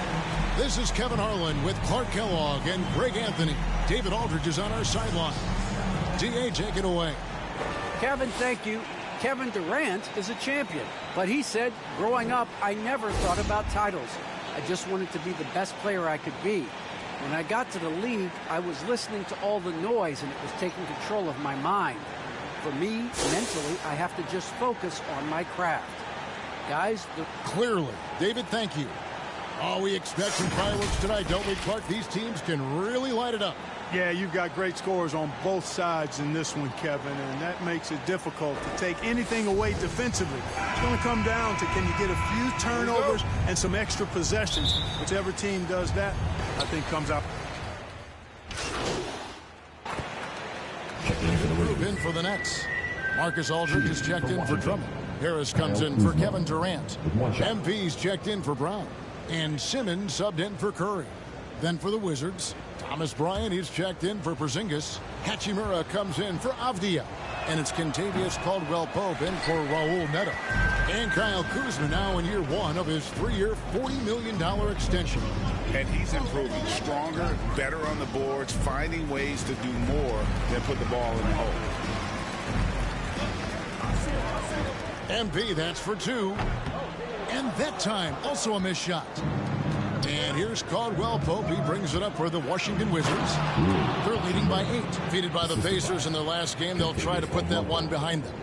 This is Kevin Harlan with Clark Kellogg and Greg Anthony. David Aldridge is on our sideline. D.A., take it away. Kevin, thank you. Kevin Durant is a champion, but he said, growing up, I never thought about titles. I just wanted to be the best player I could be. When I got to the league, I was listening to all the noise, and it was taking control of my mind. For me, mentally, I have to just focus on my craft. Guys, clearly. David, thank you. Oh, we expect some fireworks tonight, don't we, Clark? These teams can really light it up. Yeah, you've got great scores on both sides in this one, Kevin, and that makes it difficult to take anything away defensively. It's going to come down to can you get a few turnovers and some extra possessions. Whichever team does that, I think comes out. Move in for the Nets. Marcus Aldridge is checked in for Drummond. Harris comes in for Kevin Durant. MP's checked in for Brown. And Simmons subbed in for Curry. Then for the Wizards, Thomas Bryant is checked in for Porzingis. Hachimura comes in for Avdia. And it's Kentavious Caldwell-Pope in for Raul Neto. And Kyle Kuzma now in year one of his 3-year, $40 million extension. And he's improving, stronger, better on the boards, finding ways to do more than put the ball in the hole. MP, that's for two. And that time, also a missed shot. And here's Caldwell-Pope. He brings it up for the Washington Wizards. They're leading by 8. Defeated by the Pacers in their last game. They'll try to put that one behind them.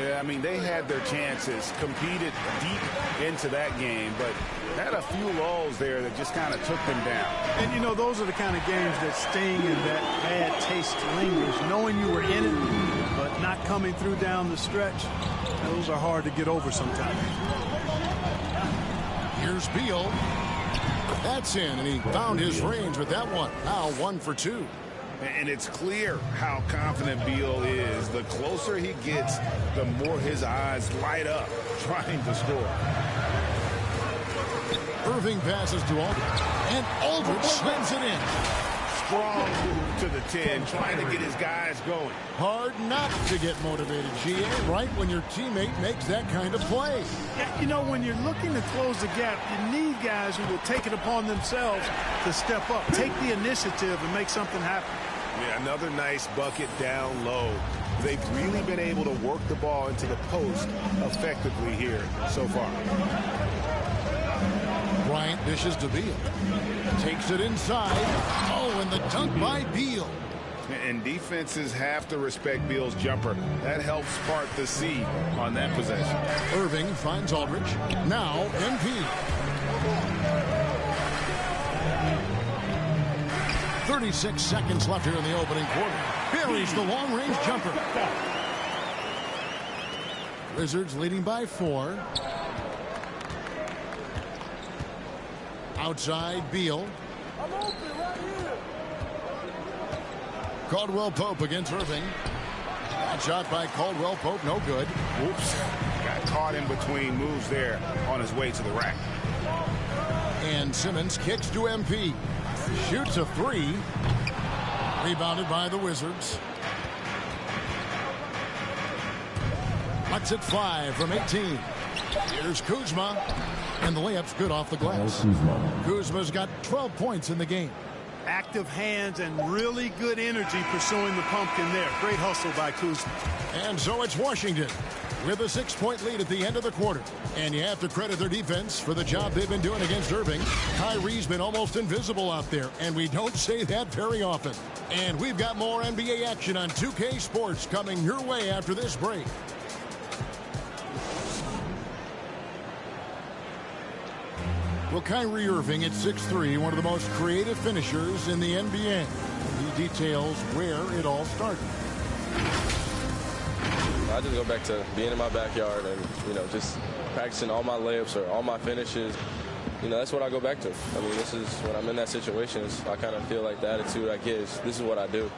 Yeah, I mean, they had their chances, competed deep into that game, but had a few lulls there that just kind of took them down. And, you know, those are the kind of games that sting and that bad taste lingers. Knowing you were in it, but not coming through down the stretch, those are hard to get over sometimes. Here's Beal. That's in, and he found his range with that one. Now 1 for 2. And it's clear how confident Beal is. The closer he gets, the more his eyes light up trying to score. Irving passes to Aldridge, and Aldridge slams it in. Strong move to the 10, trying to get his guys going. Hard not to get motivated, GA, right when your teammate makes that kind of play. Yeah, you know, when you're looking to close the gap, you need guys who will take it upon themselves to step up, take the initiative, and make something happen. Yeah, another nice bucket down low. They've really been able to work the ball into the post effectively here so far. Bryant dishes to Beal. Takes it inside. Oh, and the dunk by Beal. And defenses have to respect Beal's jumper. That helps part the seed on that possession. Irving finds Aldridge. Now MP. 36 seconds left here in the opening quarter. Buries the long-range jumper. Wizards leading by 4. Outside, Beal. I'm open right here. Caldwell-Pope against Irving. That shot by Caldwell-Pope, no good. Oops. Got caught in between moves there on his way to the rack. And Simmons kicks to MP. Shoots a 3. Rebounded by the Wizards. Lets it fly from 18. Here's Kuzma. And the layup's good off the glass. Kuzma's got 12 points in the game. Active hands and really good energy pursuing the pumpkin there. Great hustle by Kuzma. And so it's Washington with a 6-point lead at the end of the quarter. And you have to credit their defense for the job they've been doing against Irving. Kyrie's been almost invisible out there, and we don't say that very often. And we've got more NBA action on 2K Sports coming your way after this break. Well, Kyrie Irving at 6'3", one of the most creative finishers in the NBA. He details where it all started. I just go back to being in my backyard and, you know, just practicing all my layups or all my finishes. You know, that's what I go back to. I mean, this is when I'm in that situation, I kind of feel like the attitude I get is this is what I do.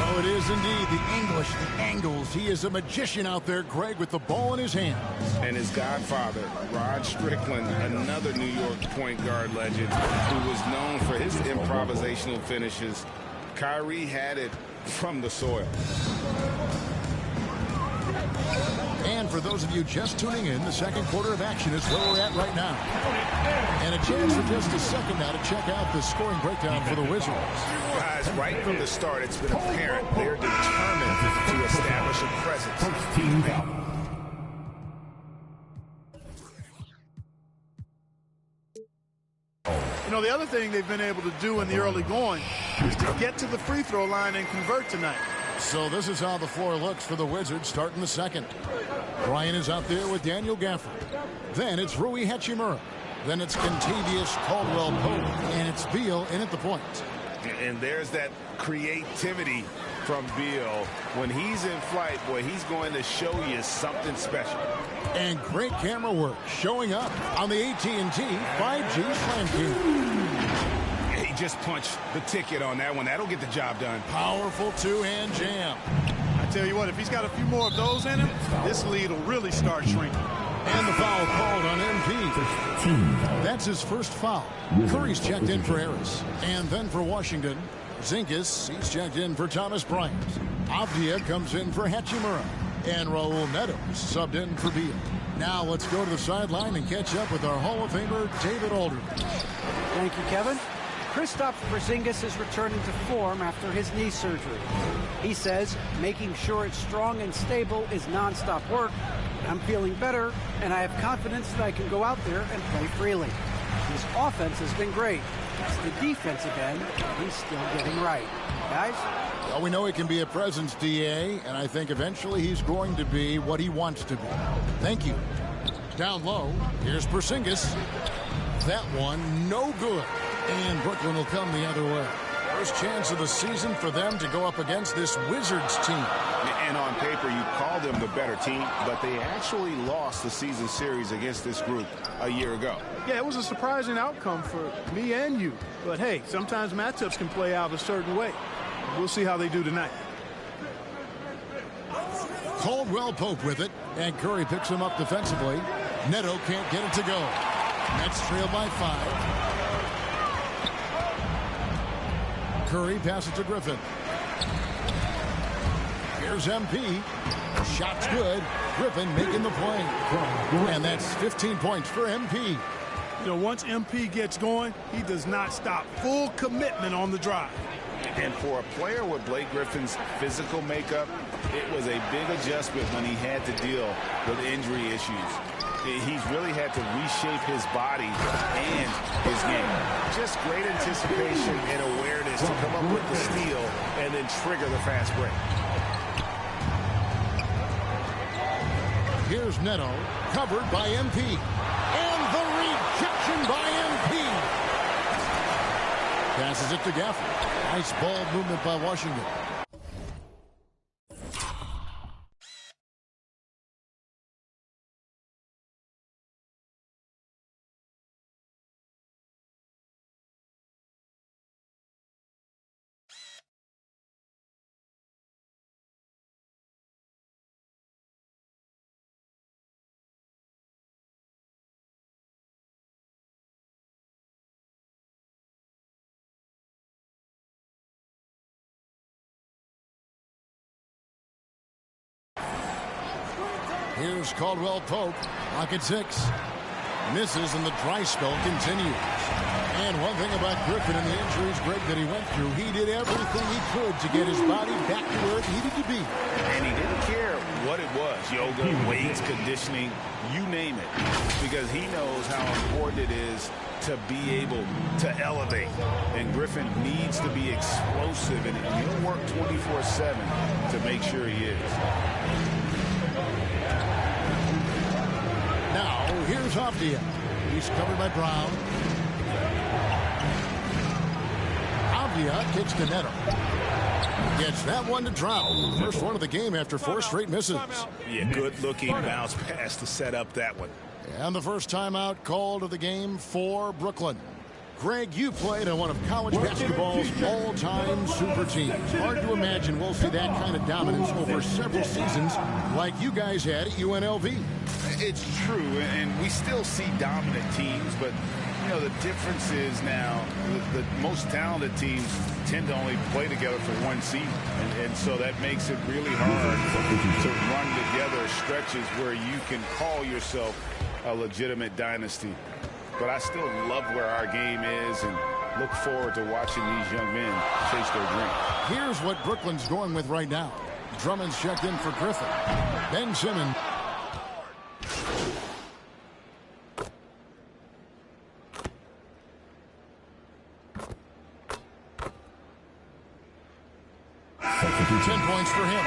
Oh, it is indeed the English, the angles. He is a magician out there, Greg, with the ball in his hand. And his godfather, Rod Strickland, another New York point guard legend who was known for his improvisational finishes. Kyrie had it from the soil. And for those of you just tuning in, the second quarter of action is where we're at right now. And a chance for just a second now to check out the scoring breakdown for the Wizards. Guys, right from the start, it's been apparent they're determined to establish a presence. You know, the other thing they've been able to do in the early going is to get to the free throw line and convert tonight. So this is how the floor looks for the Wizards starting the second. Brian is out there with Daniel Gafford. Then it's Rui Hachimura. Then it's Contavious Caldwell-Pope, and it's Beal in at the point. And there's that creativity from Beal. When he's in flight, boy, he's going to show you something special. And great camera work showing up on the AT&T 5G Slam King. He just punched the ticket on that one. That'll get the job done. Powerful two-hand jam. I tell you what, if he's got a few more of those in him, this lead will really start shrinking. And the foul called on MP. That's his first foul. Curry's checked in for Harris. And then for Washington, Zingas, he's checked in for Thomas Bryant. Avdia comes in for Hachimura. And Raul Neto subbed in for Beal. Now let's go to the sideline and catch up with our Hall of Famer, David Aldridge. Thank you, Kevin. Kristaps Porzingis is returning to form after his knee surgery. He says making sure it's strong and stable is nonstop work. I'm feeling better, and I have confidence that I can go out there and play freely. His offense has been great. It's the defensive end he's still getting right. Guys? Well, we know he can be a presence, DA, and I think eventually he's going to be what he wants to be. Thank you. Down low, here's Porzingis. That one, no good. And Brooklyn will come the other way. First chance of the season for them to go up against this Wizards team. And on paper, you call them the better team, but they actually lost the season series against this group a year ago. Yeah, it was a surprising outcome for me and you. But hey, sometimes matchups can play out a certain way. We'll see how they do tonight. Caldwell-Pope with it, and Curry picks him up defensively. Neto can't get it to go. Nets trail by 5. Curry passes to Griffin. Here's MP. Shot's good. Griffin making the play. And that's 15 points for MP. You know, once MP gets going, he does not stop. Full commitment on the drive. And for a player with Blake Griffin's physical makeup, it was a big adjustment when he had to deal with injury issues. He's really had to reshape his body and his game. Just great anticipation and awareness to come up with the steal and then trigger the fast break. Here's Neto, covered by MP. And the rejection by MP. Passes it to Gafford. Nice ball movement by Washington. Here's Caldwell-Pope, pocket 6. Misses and the dry spell continues. And one thing about Griffin and the injuries, Greg, that he went through, he did everything he could to get his body back to where it needed to be. And he didn't care what it was, yoga, weights, conditioning, you name it, because he knows how important it is to be able to elevate. And Griffin needs to be explosive, and he'll work 24/7 to make sure he is. Now, here's Avdia. He's covered by Brown. Avdia kicks to Neto. Gets that one to Trout. First one of the game after 4 straight misses. Yeah, good-looking bounce pass to set up that one. And the first timeout called of the game for Brooklyn. Greg, you played on one of college basketball's all-time super teams. Hard to imagine we'll see that kind of dominance over several seasons like you guys had at UNLV. It's true, and we still see dominant teams, but you know, the difference is now the most talented teams tend to only play together for one season, and so that makes it really hard to run together stretches where you can call yourself a legitimate dynasty. But I still love where our game is and look forward to watching these young men chase their dream. Here's what Brooklyn's going with right now. Drummond's checked in for Griffin. Ben Simmons. 10 points for him.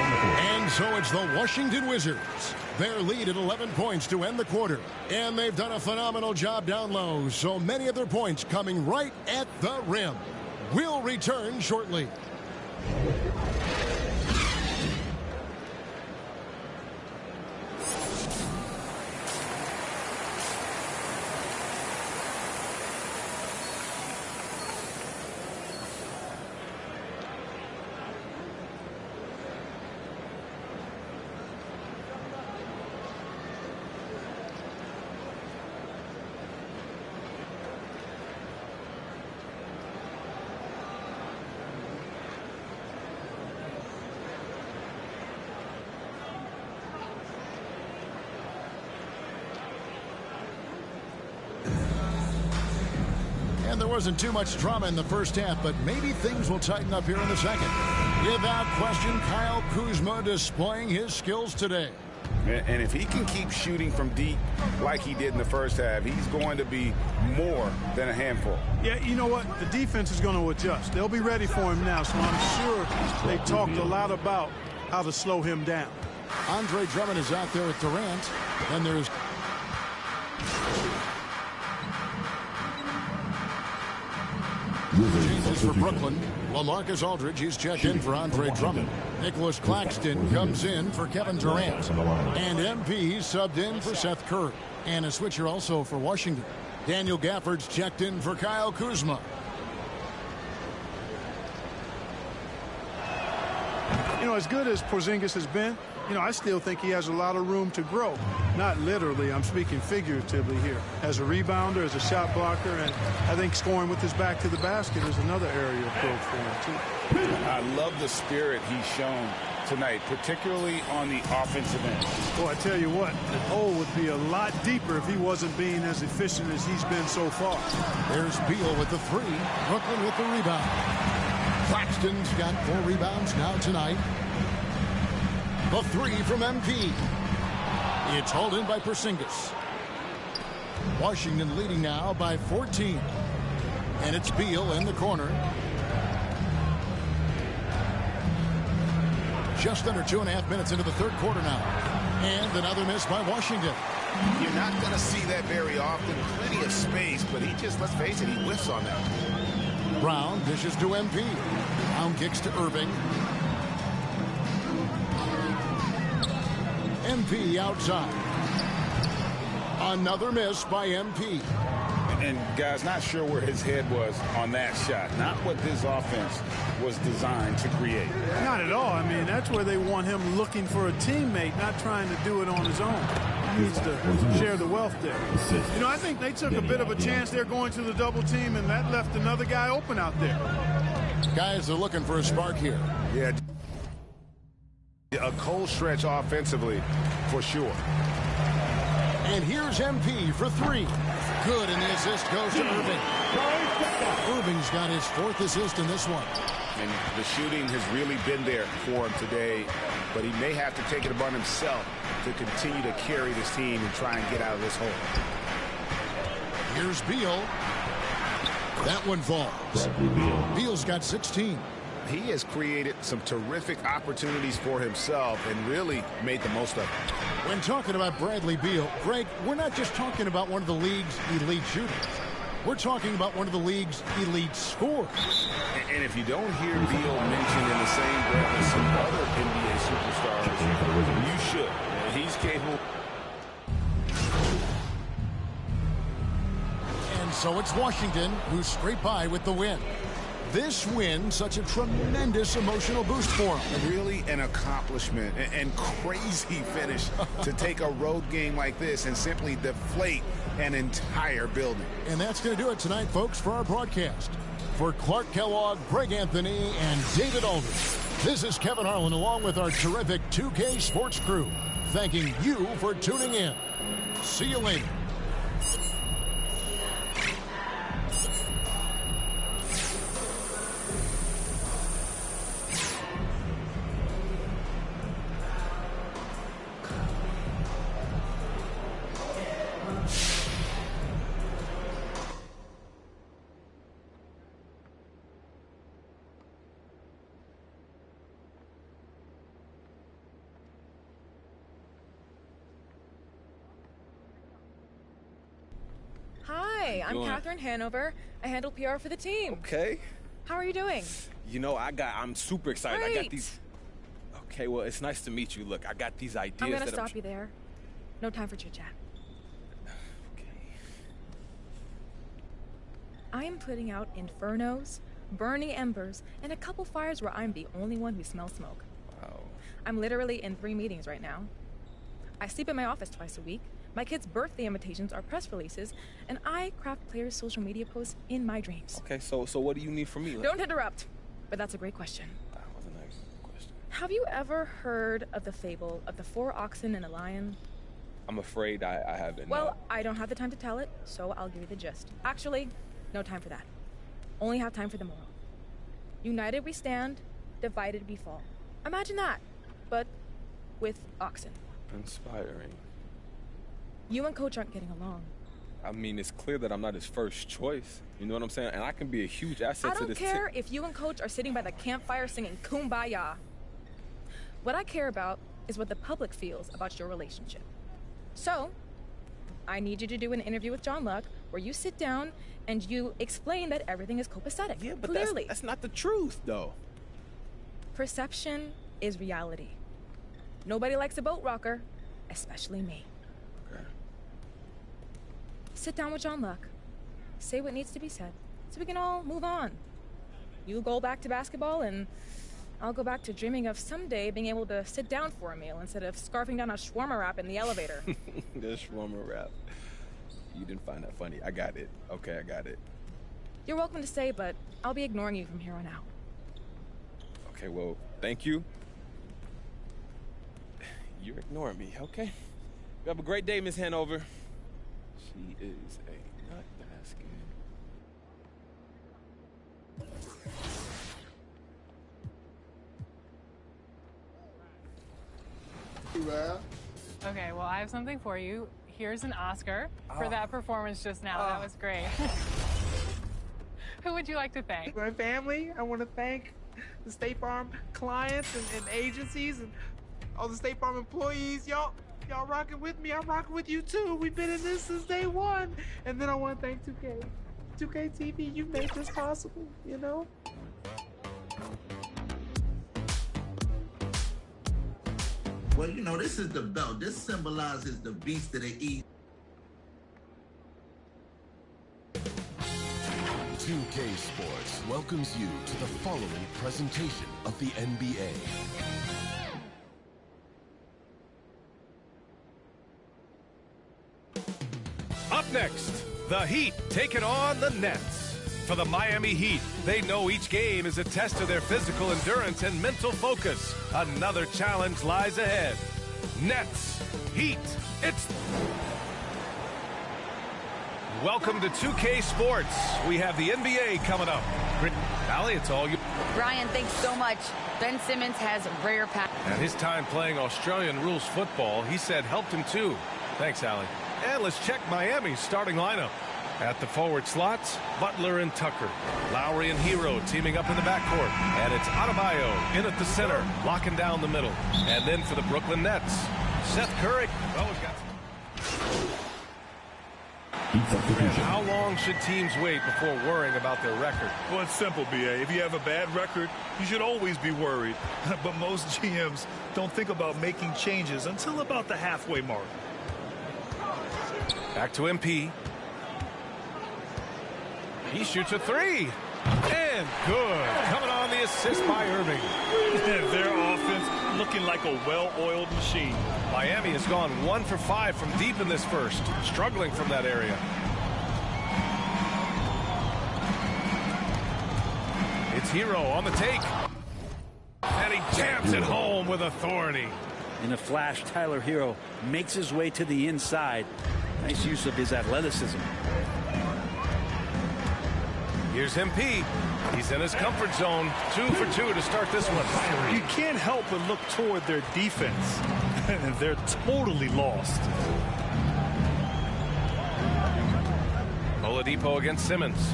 And so it's the Washington Wizards. Their lead at 11 points to end the quarter. And they've done a phenomenal job down low. So many of their points coming right at the rim. We'll return shortly. And there wasn't too much drama in the first half, but maybe things will tighten up here in the second. Without question, Kyle Kuzma displaying his skills today. And if he can keep shooting from deep like he did in the first half, he's going to be more than a handful. Yeah, you know what? The defense is going to adjust. They'll be ready for him now, so I'm sure they talked a lot about how to slow him down. Andre Drummond is out there with Durant. Then there's changes for Brooklyn. LaMarcus Aldridge is checked in for Andre Drummond. Nicholas Claxton comes in for Kevin Durant. And MP subbed in for Seth Curry. And a switcher also for Washington. Daniel Gafford's checked in for Kyle Kuzma. You know, as good as Porzingis has been, you know, I still think he has a lot of room to grow. Not literally, I'm speaking figuratively here. As a rebounder, as a shot blocker, and I think scoring with his back to the basket is another area of growth for him, too. I love the spirit he's shown tonight, particularly on the offensive end. Well, I tell you what, the hole would be a lot deeper if he wasn't being as efficient as he's been so far. There's Beal with the three. Brooklyn with the rebound. Claxton's got 4 rebounds now tonight. The three from MP. It's hauled in by Porzingis. Washington leading now by 14. And it's Beal in the corner. Just under 2.5 minutes into the third quarter now. And another miss by Washington. You're not going to see that very often. Plenty of space, but he just, let's face it, he whiffs on that. Brown dishes to MP. Brown kicks to Irving. MP outside. Another miss by MP. And guys, not sure where his head was on that shot. Not what this offense was designed to create. Not at all. I mean, that's where they want him looking for a teammate, not trying to do it on his own. He needs to share the wealth there. You know, I think they took a bit of a chance there going to the double team, and that left another guy open out there. Guys are looking for a spark here. Yeah. A cold stretch offensively, for sure. And here's MP for 3. Good, and the assist goes to Irving. Irving's got his 4th assist in this one. And the shooting has really been there for him today, but he may have to take it upon himself to continue to carry this team and try and get out of this hole. Here's Beal. That one falls. Beal's got 16. He has created some terrific opportunities for himself and really made the most of it. When talking about Bradley Beal, Greg, we're not just talking about one of the league's elite shooters. We're talking about one of the league's elite scorers. And if you don't hear Beal mentioned in the same breath as some other NBA superstars, you should. He's capable. And so it's Washington who scraped by with the win. This win, such a tremendous emotional boost for him. Really an accomplishment and crazy finish to take a road game like this and simply deflate an entire building. And that's going to do it tonight, folks, for our broadcast. For Clark Kellogg, Greg Anthony, and David Aldridge, this is Kevin Harlan along with our terrific 2K Sports crew, thanking you for tuning in. See you later. Hi, I'm Catherine Hanover. I handle PR for the team. Okay. How are you doing? You know, I'm super excited. Great. I got these. Okay, well, it's nice to meet you. Look, I got these ideas. I'm gonna stop you there. No time for chit chat. Okay. I am putting out infernos, burning embers, and a couple fires where I'm the only one who smells smoke. Wow. I'm literally in 3 meetings right now. I sleep in my office twice a week. My kids' birthday invitations are press releases, and I craft players' social media posts in my dreams. Okay, so what do you need from me? Don't interrupt, but that's a great question. That was a nice question. Have you ever heard of the fable of the 4 oxen and a lion? I'm afraid I haven't. Well, no. I don't have the time to tell it, so I'll give you the gist. Actually, no time for that. Only have time for the moral. United we stand, divided we fall. Imagine that, but with oxen. Inspiring. You and Coach aren't getting along. I mean, it's clear that I'm not his first choice. You know what I'm saying? And I can be a huge asset to this team. I don't care if you and Coach are sitting by the campfire singing Kumbaya. What I care about is what the public feels about your relationship. So, I need you to do an interview with John Luck where you sit down and you explain that everything is copacetic. Yeah, but clearly. That's not the truth, though. Perception is reality. Nobody likes a boat rocker, especially me. Okay. Sit down with John Luck. Say what needs to be said so we can all move on. You go back to basketball and I'll go back to dreaming of someday being able to sit down for a meal instead of scarfing down a shawarma wrap in the elevator. The shawarma wrap. You didn't find that funny. I got it. Okay, I got it. You're welcome to stay, but I'll be ignoring you from here on out. Okay, well, thank you. You're ignoring me, okay? You have a great day, Miss Hanover. She is a nut basket. Okay, well, I have something for you. Here's an Oscar for that performance just now. That was great. Who would you like to thank? My family. I want to thank the State Farm clients and agencies and all the State Farm employees. Y'all rocking with me. I'm rocking with you too. We've been in this since day one. And then I want to thank 2K. 2K TV, you made this possible, you know? Well, you know, this is the belt. This symbolizes the beast that they eat. 2K Sports welcomes you to the following presentation of the NBA. Up next, the Heat taking on the Nets. For the Miami Heat, they know each game is a test of their physical endurance and mental focus. Another challenge lies ahead. Nets, Heat, it's... Welcome to 2K Sports. We have the NBA coming up. Allie, it's all you. Brian, thanks so much. Ben Simmons has rare passion. And his time playing Australian rules football, he said, helped him too. Thanks, Allie. And let's check Miami's starting lineup. At the forward slots, Butler and Tucker. Lowry and Hero teaming up in the backcourt. And it's Adebayo in at the center, locking down the middle. And then for the Brooklyn Nets, Seth Curry. Oh, we've got... How long should teams wait before worrying about their record? Well, it's simple, B.A. If you have a bad record, you should always be worried. But most GMs don't think about making changes until about the halfway mark. Back to MP. He shoots a three. And good. Coming on the assist by Irving. Their offense looking like a well-oiled machine. Miami has gone 1 for 5 from deep in this first. Struggling from that area. It's Hero on the take. And he jams it home with authority. In a flash, Tyler Hero makes his way to the inside. Nice use of his athleticism. Here's MP. He's in his comfort zone. 2 for 2 to start this one. You can't help but look toward their defense. They're totally lost. Oladipo against Simmons.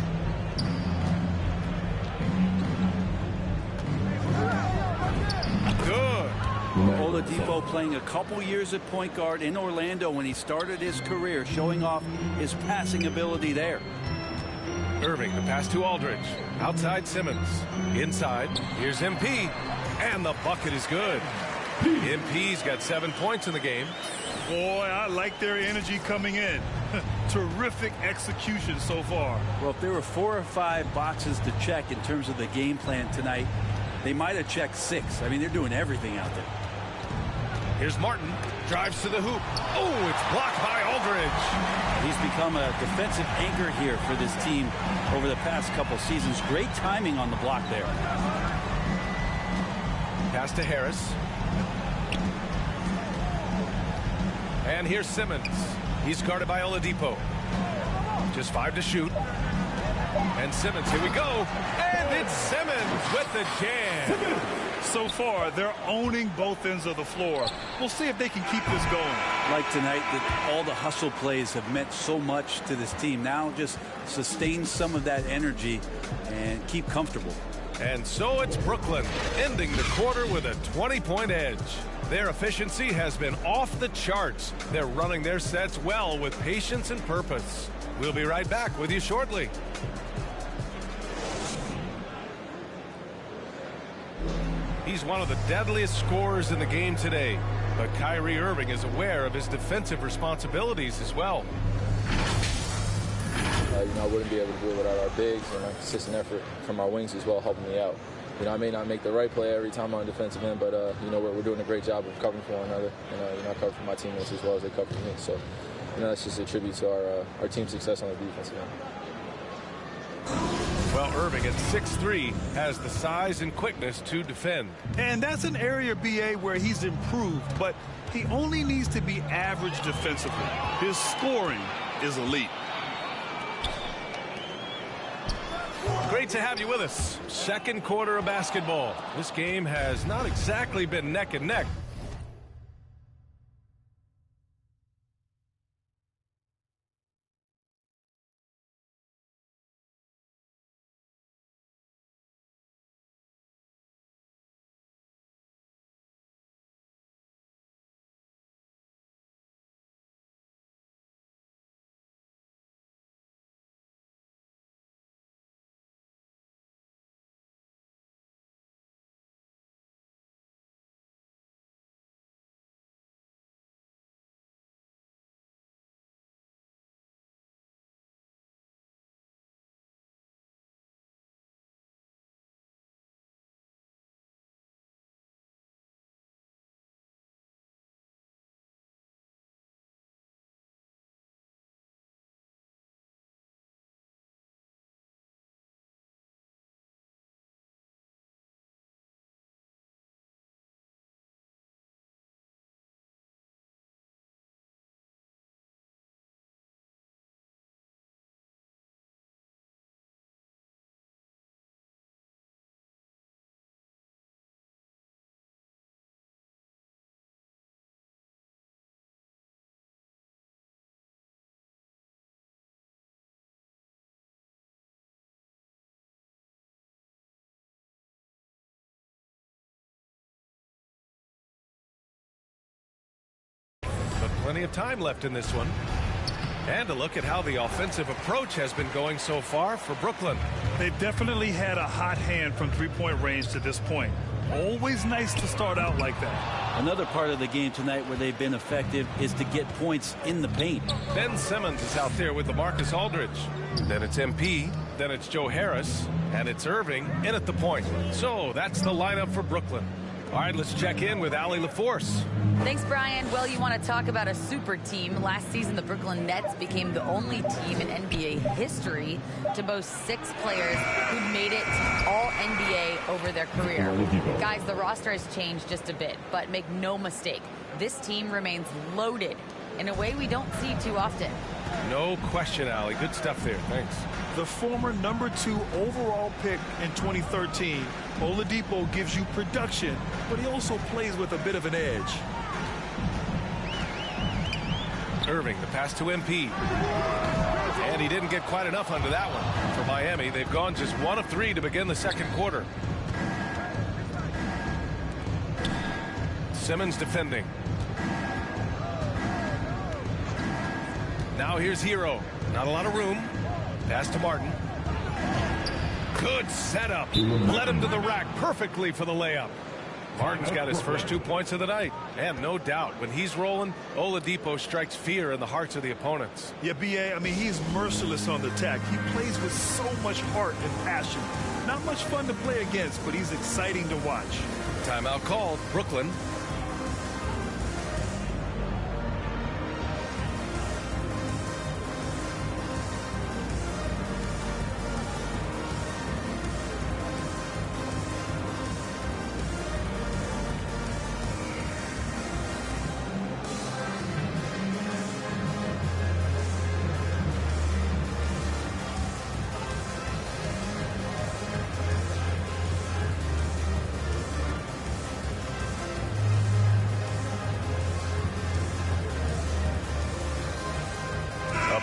Good. Oladipo playing a couple years at point guard in Orlando when he started his career, showing off his passing ability there. Irving, the pass to Aldridge. Outside Simmons. Inside, here's MP. And the bucket is good. MP's got 7 points in the game. Boy, I like their energy coming in. Terrific execution so far. Well, if there were 4 or 5 boxes to check in terms of the game plan tonight, they might have checked 6. I mean, they're doing everything out there. Here's Martin. Drives to the hoop. Oh, it's blocked by Aldridge. He's become a defensive anchor here for this team over the past couple seasons. Great timing on the block there. Pass to Harris. And here's Simmons. He's guarded by Oladipo. Just 5 to shoot. And Simmons, here we go. And it's Simmons with the jam. So far, they're owning both ends of the floor. We'll see if they can keep this going. Like tonight, that all the hustle plays have meant so much to this team. Now just sustain some of that energy and keep comfortable. And so it's Brooklyn ending the quarter with a 20-point edge. Their efficiency has been off the charts. They're running their sets well with patience and purpose. We'll be right back with you shortly. He's one of the deadliest scorers in the game today, but Kyrie Irving is aware of his defensive responsibilities as well. I wouldn't be able to do it without our bigs and a consistent effort from our wings as well, helping me out. I may not make the right play every time on defensive end, but we're doing a great job of covering for one another, and I cover for my teammates as well as they cover for me. So, that's just a tribute to our team's success on the defensive end. Well, Irving at 6'3" has the size and quickness to defend. And that's an area, BA, where he's improved, but he only needs to be average defensively. His scoring is elite. Great to have you with us. Second quarter of basketball. This game has not exactly been neck and neck. Plenty of time left in this one. And a look at how the offensive approach has been going so far for Brooklyn. They've definitely had a hot hand from three-point range to this point. Always nice to start out like that. Another part of the game tonight where they've been effective is to get points in the paint. Ben Simmons is out there with LaMarcus Aldridge. Then it's MP. Then it's Joe Harris. And it's Irving in at the point. So that's the lineup for Brooklyn. All right, let's check in with Allie LaForce. Thanks, Brian. Well, you want to talk about a super team. Last season, the Brooklyn Nets became the only team in NBA history to boast 6 players who made it all NBA over their career. Guys, the roster has changed just a bit, but make no mistake, this team remains loaded in a way we don't see too often. No question, Allie. Good stuff there. Thanks. The former #2 overall pick in 2013, Oladipo gives you production, but he also plays with a bit of an edge. Irving, the pass to MP. And he didn't get quite enough under that one. For Miami, they've gone just 1 of 3 to begin the second quarter. Simmons defending. Now here's Hero. Not a lot of room. Pass to Martin. Good setup. Led him to the rack perfectly for the layup. Martin's got his first 2 points of the night. And no doubt, when he's rolling, Oladipo strikes fear in the hearts of the opponents. Yeah, B.A., I mean, he's merciless on the attack. He plays with so much heart and passion. Not much fun to play against, but he's exciting to watch. Timeout called. Brooklyn.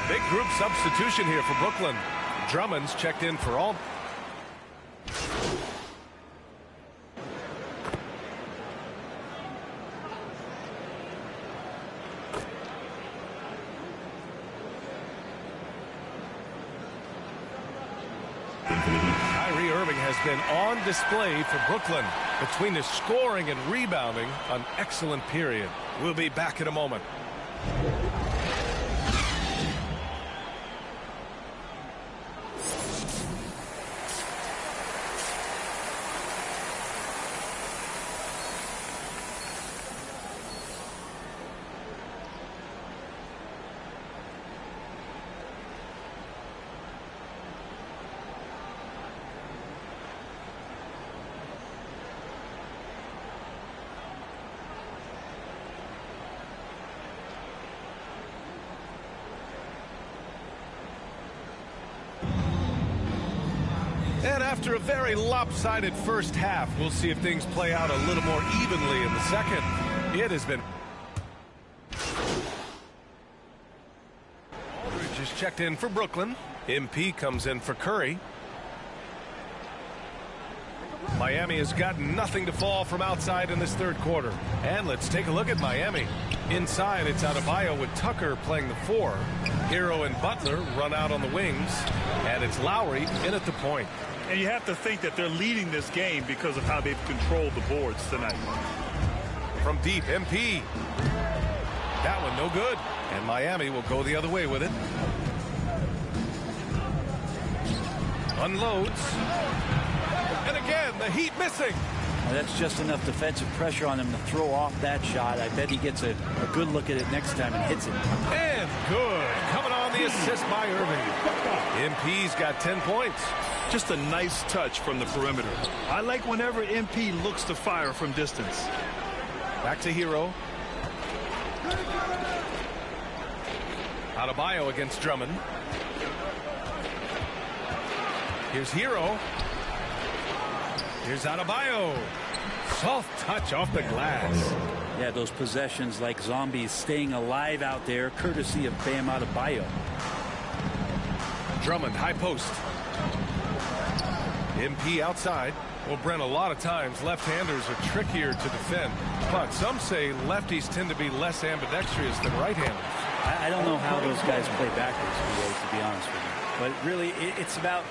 Big group substitution here for Brooklyn. Drummond's checked in for all. Kyrie Irving has been on display for Brooklyn. Between his scoring and rebounding, an excellent period. We'll be back in a moment. And after a very lopsided first half, we'll see if things play out a little more evenly in the second. It has been... Aldridge is checked in for Brooklyn. MP comes in for Curry. Miami has gotten nothing to fall from outside in this third quarter. And let's take a look at Miami. Inside, it's Adebayo with Tucker playing the 4. Hero and Butler run out on the wings. And it's Lowry in at the point. And you have to think that they're leading this game because of how they've controlled the boards tonight. From deep, MP. That one no good. And Miami will go the other way with it. Unloads. And again, the Heat missing. Well, that's just enough defensive pressure on him to throw off that shot. I bet he gets a good look at it next time and hits it. And good. Coming on the assist by Irving. MP's got 10 points. Just a nice touch from the perimeter. I like whenever MP looks to fire from distance. Back to Hero. Adebayo against Drummond. Here's Hero. Here's Adebayo. Soft touch off the glass. Yeah, those possessions like zombies staying alive out there, courtesy of Bam Adebayo. Drummond, high post. MP outside. Well, Brent, a lot of times left-handers are trickier to defend, but some say lefties tend to be less ambidextrous than right-handers. I don't know how those guys play backwards, to be honest with you. But really, it's about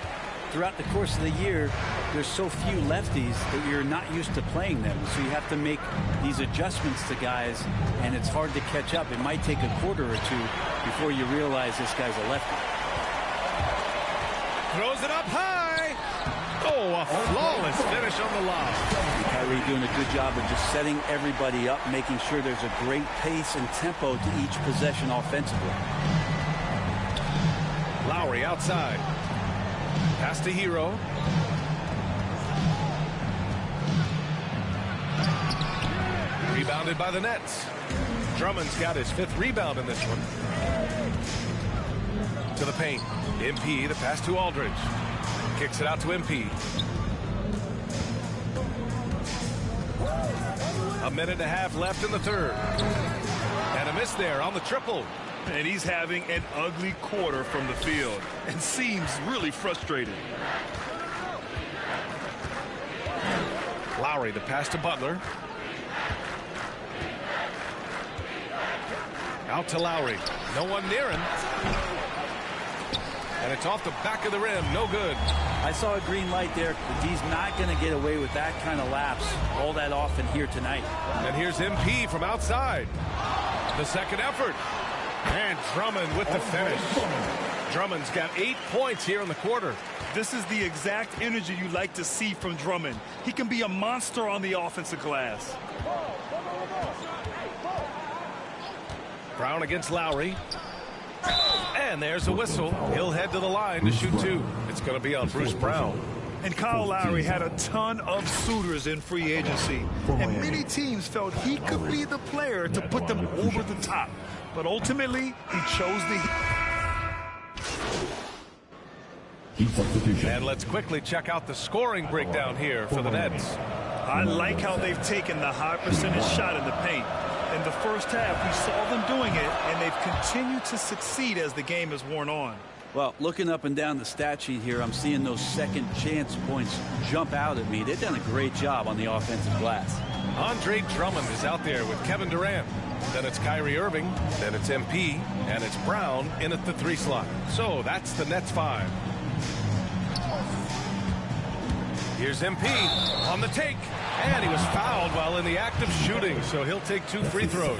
throughout the course of the year, there's so few lefties that you're not used to playing them. So you have to make these adjustments to guys, and it's hard to catch up. It might take a quarter or two before you realize this guy's a lefty. Throws it up high. Oh, a flawless finish on the lob. Kyrie doing a good job of just setting everybody up, making sure there's a great pace and tempo to each possession offensively. Lowry outside. Pass to Hero. Rebounded by the Nets. Drummond's got his 5th rebound in this one. To the paint. MP, the pass to Aldridge. Kicks it out to MP. A minute and a half left in the third. And a miss there on the triple. And he's having an ugly quarter from the field and seems really frustrated. Lowry, the pass to Butler. Out to Lowry. No one near him. And it's off the back of the rim. No good. I saw a green light there. The D's not going to get away with that kind of lapse all that often here tonight. And here's MP from outside. The second effort. And Drummond with the finish. Drummond's got 8 points here in the quarter. This is the exact energy you like to see from Drummond. He can be a monster on the offensive glass. Brown against Lowry. And there's a whistle. He'll head to the line to shoot 2. It's going to be on Bruce Brown. And Kyle Lowry had a ton of suitors in free agency. And many teams felt he could be the player to put them over the top. But ultimately, he chose the... And let's quickly check out the scoring breakdown here for the Nets. I like how they've taken the high percentage shot in the paint. In the first half, we saw them doing it, and they've continued to succeed as the game has worn on. Well, looking up and down the stat sheet here, I'm seeing those second chance points jump out at me. They've done a great job on the offensive glass. Andre Drummond is out there with Kevin Durant. Then it's Kyrie Irving. Then it's MP. And it's Brown in at the 3 slot. So that's the Nets 5. Here's MP on the take. And he was fouled while in the act of shooting. So he'll take 2 free throws.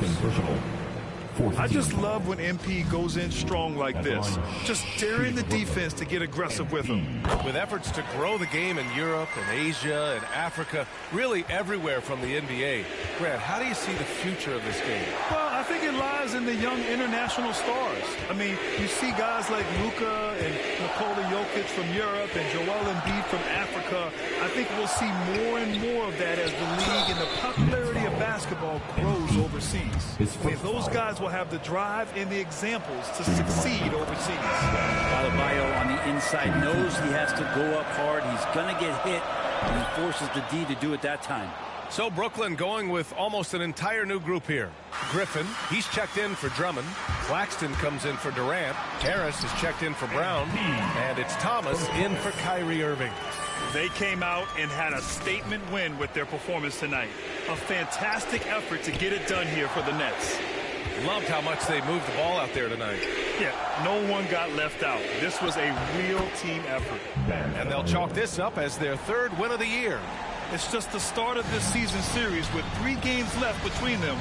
I just love when MP goes in strong like this, just daring the defense to get aggressive with him. With efforts to grow the game in Europe and Asia and Africa, really everywhere from the NBA. Grant, how do you see the future of this game? Well, I think it lies in the young international stars. I mean, you see guys like Luka and Nikola Jokic from Europe and Joel Embiid from Africa. I think we'll see more and more of that as the league and the popularity of basketball grows overseas. I mean, those guys will have the drive and the examples to succeed overseas. Adebayo on the inside knows he has to go up hard. He's going to get hit, and he forces the D to do it that time. So Brooklyn going with almost an entire new group here. Griffin, he's checked in for Drummond. Claxton comes in for Durant. Harris is checked in for Brown. And it's Thomas in for Kyrie Irving. They came out and had a statement win with their performance tonight. A fantastic effort to get it done here for the Nets. Loved how much they moved the ball out there tonight. Yeah, no one got left out. This was a real team effort. And they'll chalk this up as their 3rd win of the year. It's just the start of this season series with 3 games left between them,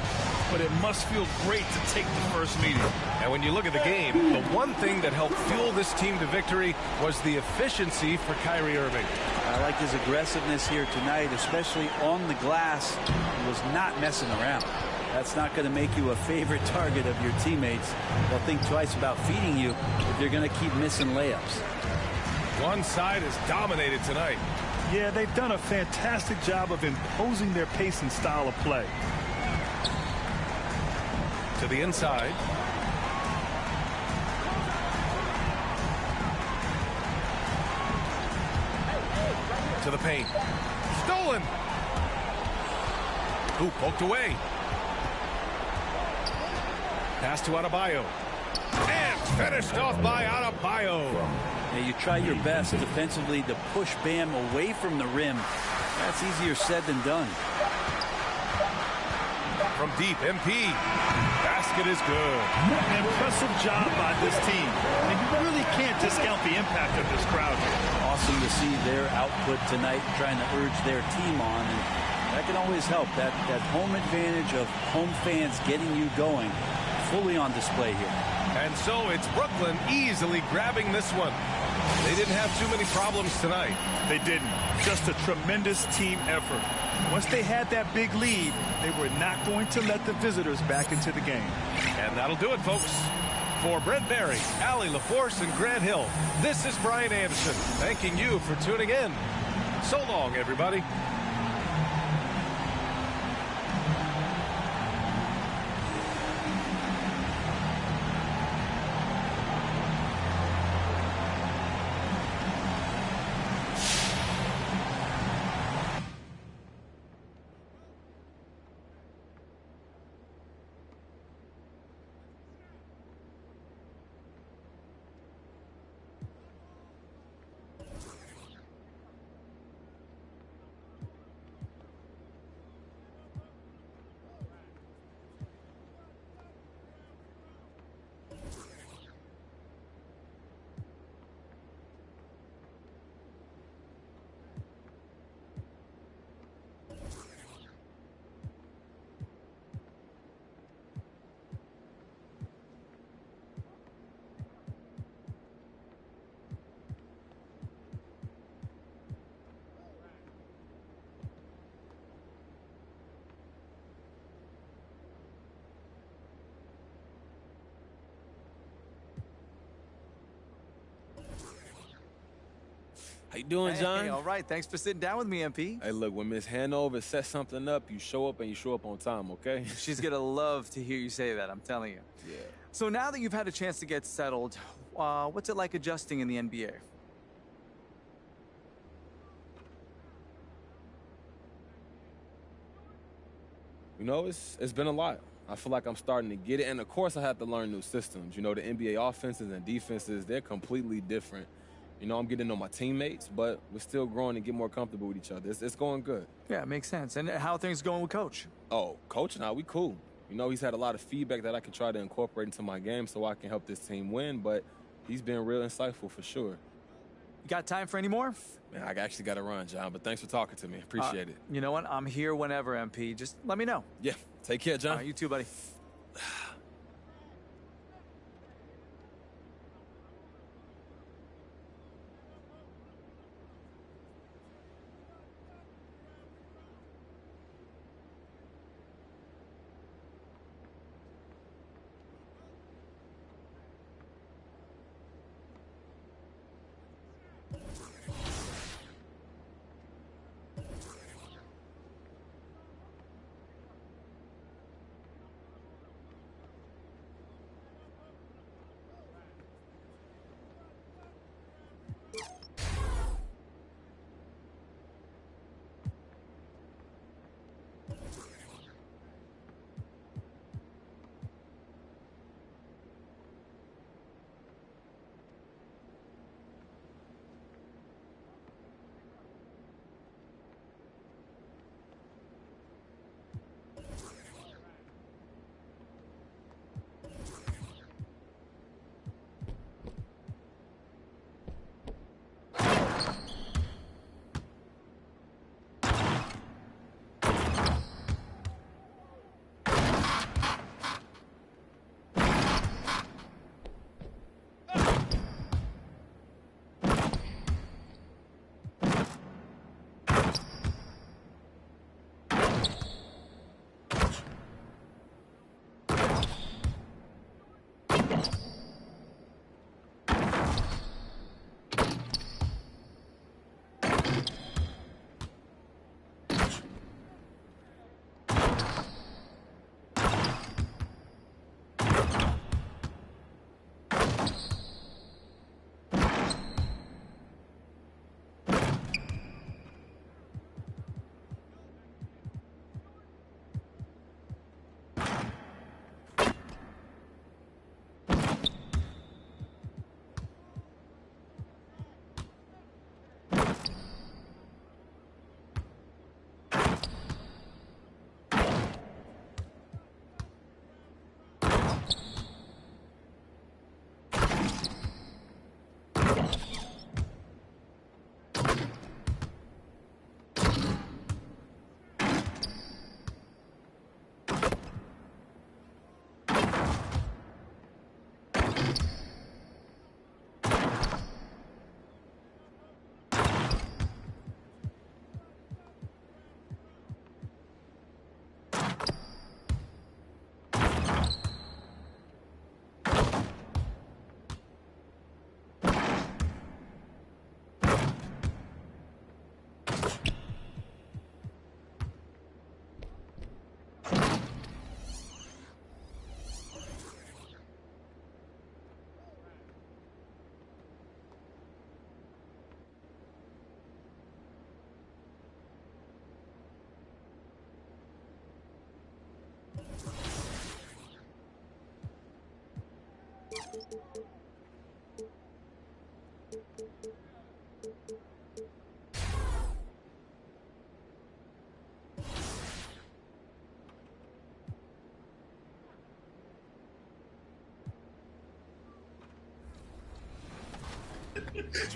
but it must feel great to take the first meeting. And when you look at the game, the one thing that helped fuel this team to victory was the efficiency for Kyrie Irving. I like his aggressiveness here tonight, especially on the glass. He was not messing around. That's not going to make you a favorite target of your teammates. They'll think twice about feeding you if you're going to keep missing layups. One side is dominated tonight. Yeah, they've done a fantastic job of imposing their pace and style of play. To the inside. To the paint. Stolen. Ooh, poked away. Pass to Adebayo. And finished off by Adebayo. Yeah, you try your best defensively to push Bam away from the rim. That's easier said than done. From deep, MP. Basket is good. An impressive job by this team. And you really can't discount the impact of this crowd here. Awesome to see their output tonight, trying to urge their team on. And that can always help. That home advantage of home fans getting you going fully on display here. And so it's Brooklyn easily grabbing this one. They didn't have too many problems tonight. They didn't. Just a tremendous team effort. Once they had that big lead, they were not going to let the visitors back into the game. And that'll do it, folks. For Brent Barry, Allie LaForce, and Grant Hill, this is Brian Anderson, thanking you for tuning in. So long, everybody. How you doing, John? Hey, all right. Thanks for sitting down with me, MP. Hey, look, when Miss Hanover sets something up, you show up and you show up on time, okay? She's going to love to hear you say that, I'm telling you. Yeah. So now that you've had a chance to get settled, what's it like adjusting in the NBA? You know, it's been a lot. I feel like I'm starting to get it. And, of course, I have to learn new systems. You know, the NBA offenses and defenses, they're completely different. You know, I'm getting to know my teammates, but we're still growing and get more comfortable with each other. It's going good. Yeah, it makes sense. And how are things going with Coach? Oh, Coach and I, we cool. You know, he's had a lot of feedback that I could try to incorporate into my game so I can help this team win, but he's been real insightful for sure. You got time for any more? Man, I actually got to run, John, but thanks for talking to me. Appreciate it. You know what? I'm here whenever, MP. Just let me know. Yeah, take care, John. You too, buddy.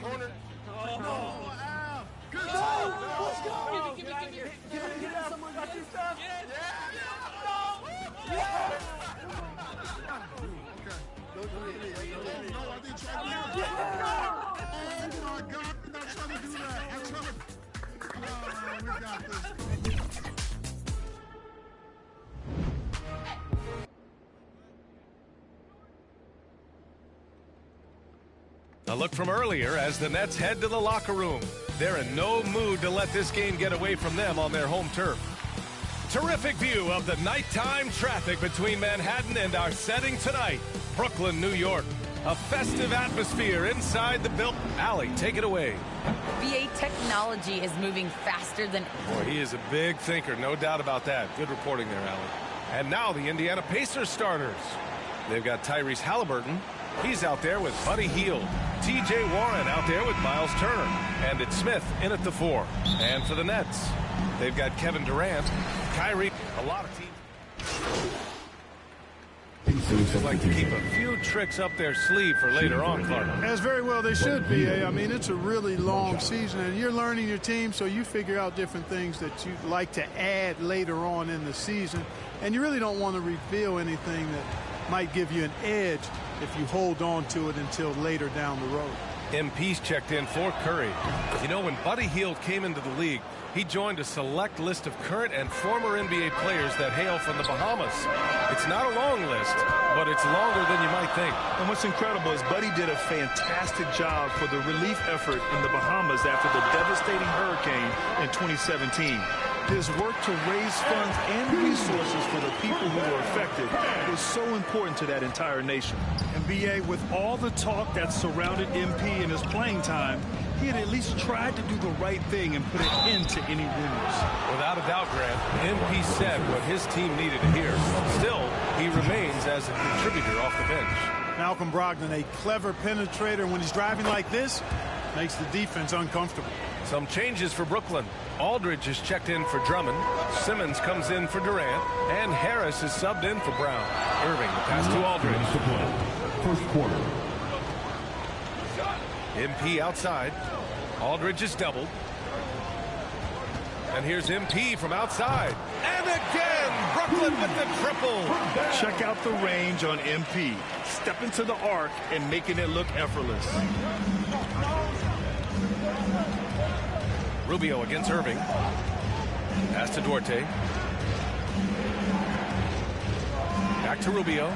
Corner. Oh, no, Al. Good No, job. no, Let's go. give me. Get out. Someone got your stuff. No, I didn't try to do that. Oh my God, I'm not trying to do that. I'm trying to. Oh, we got this. A look from earlier as the Nets head to the locker room. They're in no mood to let this game get away from them on their home turf. Terrific view of the nighttime traffic between Manhattan and our setting tonight, Brooklyn, New York. A festive atmosphere inside the building. Allie, take it away. BA technology is moving faster than... Boy, he is a big thinker, no doubt about that. Good reporting there, Allie. And now the Indiana Pacers starters. They've got Tyrese Halliburton. He's out there with Buddy Hield. T.J. Warren out there with Miles Turner. And it's Smith in at the 4. And for the Nets, they've got Kevin Durant, Kyrie, a lot of teams. They'd like to keep a few tricks up their sleeve for later on, Clark. As very well they should be. I mean, it's a really long season, and you're learning your team, so you figure out different things that you'd like to add later on in the season. And you really don't want to reveal anything that might give you an edge if you hold on to it until later down the road. MP's checked in for Curry. You know, when Buddy Hield came into the league, he joined a select list of current and former NBA players that hail from the Bahamas. It's not a long list, but it's longer than you might think. And what's incredible is Buddy did a fantastic job for the relief effort in the Bahamas after the devastating hurricane in 2017. His work to raise funds and resources for the people who were affected was so important to that entire nation. And BA, with all the talk that surrounded MP in his playing time, he had at least tried to do the right thing and put an end to any rumors. Without a doubt, Grant, MP said what his team needed to hear. Still, he remains as a contributor off the bench. Malcolm Brogdon, a clever penetrator, when he's driving like this, makes the defense uncomfortable. Some changes for Brooklyn. Aldridge is checked in for Drummond. Simmons comes in for Durant. And Harris is subbed in for Brown. Irving, the pass to Aldridge. First quarter. MP outside. Aldridge is doubled. And here's MP from outside. And again, Brooklyn with the triple. Check out the range on MP. Step into the arc and making it look effortless. Rubio against Irving. Pass to Duarte. Back to Rubio.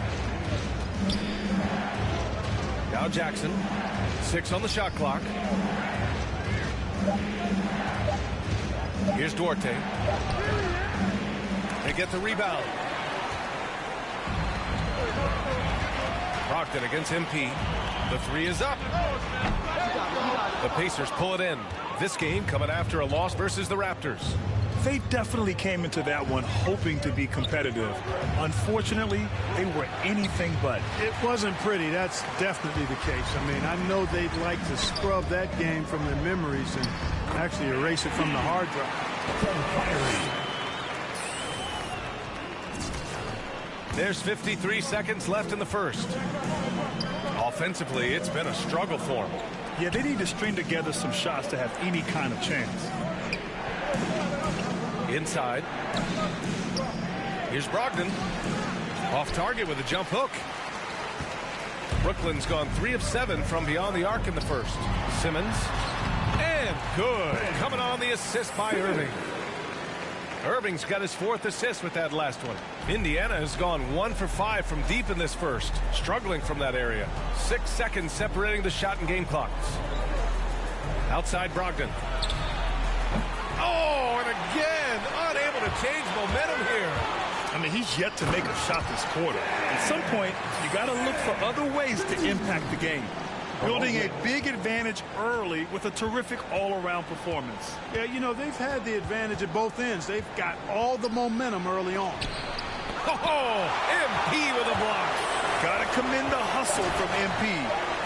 Now Jackson. 6 on the shot clock. Here's Duarte. They get the rebound. Brogdon against MP. The 3 is up. The Pacers pull it in. This game coming after a loss versus the Raptors. They definitely came into that one hoping to be competitive. Unfortunately, they were anything but. It wasn't pretty. That's definitely the case. I mean, I know they'd like to scrub that game from their memories and actually erase it from the hard drive. There's 53 seconds left in the first. Offensively, it's been a struggle for them. Yeah, they need to string together some shots to have any kind of chance. Inside. Here's Brogdon. Off target with a jump hook. Brooklyn's gone 3 of 7 from beyond the arc in the first. Simmons. And good. Coming on the assist by Irving. Irving's got his 4th assist with that last one. Indiana has gone 1 for 5 from deep in this first. Struggling from that area. 6 seconds separating the shot and game clocks. Outside Brogdon. Oh, and again, unable to change momentum here. I mean, he's yet to make a shot this quarter. At some point, you got to look for other ways to impact the game. Building a big advantage early with a terrific all-around performance. Yeah, you know, they've had the advantage at both ends. They've got all the momentum early on. Oh, MP with a block. Got to commend the hustle from MP.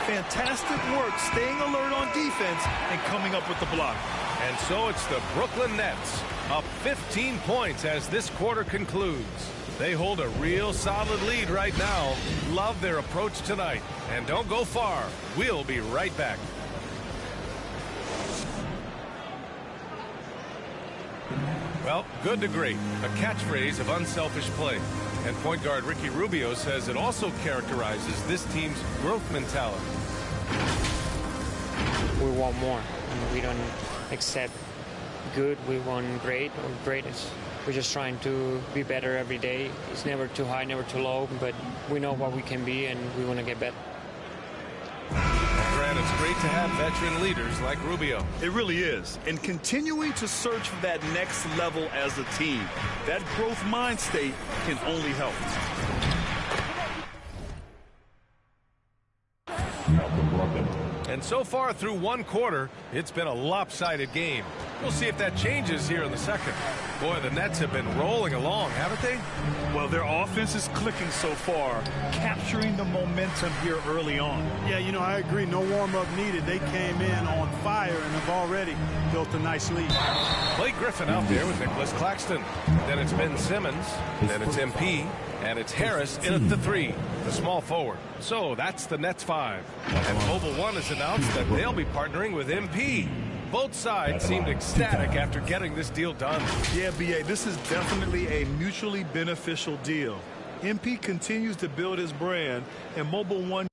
Fantastic work staying alert on defense and coming up with the block. And so it's the Brooklyn Nets up 15 points as this quarter concludes. They hold a real solid lead right now. Love their approach tonight. And don't go far. We'll be right back. Well, good to great. A catchphrase of unselfish play. And point guard Ricky Rubio says it also characterizes this team's growth mentality. We want more. We don't accept good. We want great or greatest. We're just trying to be better every day. It's never too high, never too low, but we know what we can be, and we want to get better. Grant, and it's great to have veteran leaders like Rubio. It really is. And continuing to search for that next level as a team, that growth mind state can only help. And so far through one quarter, it's been a lopsided game. We'll see if that changes here in the second. Boy, the Nets have been rolling along, haven't they? Well, their offense is clicking so far, capturing the momentum here early on. Yeah, you know, I agree. No warm-up needed. They came in on fire and have already built a nice lead. Blake Griffin out there with Nicholas Claxton. Then it's Ben Simmons. Then it's MP. And it's Harris in at the 3, the small forward. So that's the Nets 5. And Mobile One has announced that they'll be partnering with MP. Both sides seemed ecstatic after getting this deal done. Yeah, B.A., this is definitely a mutually beneficial deal. MP continues to build his brand, and Mobile One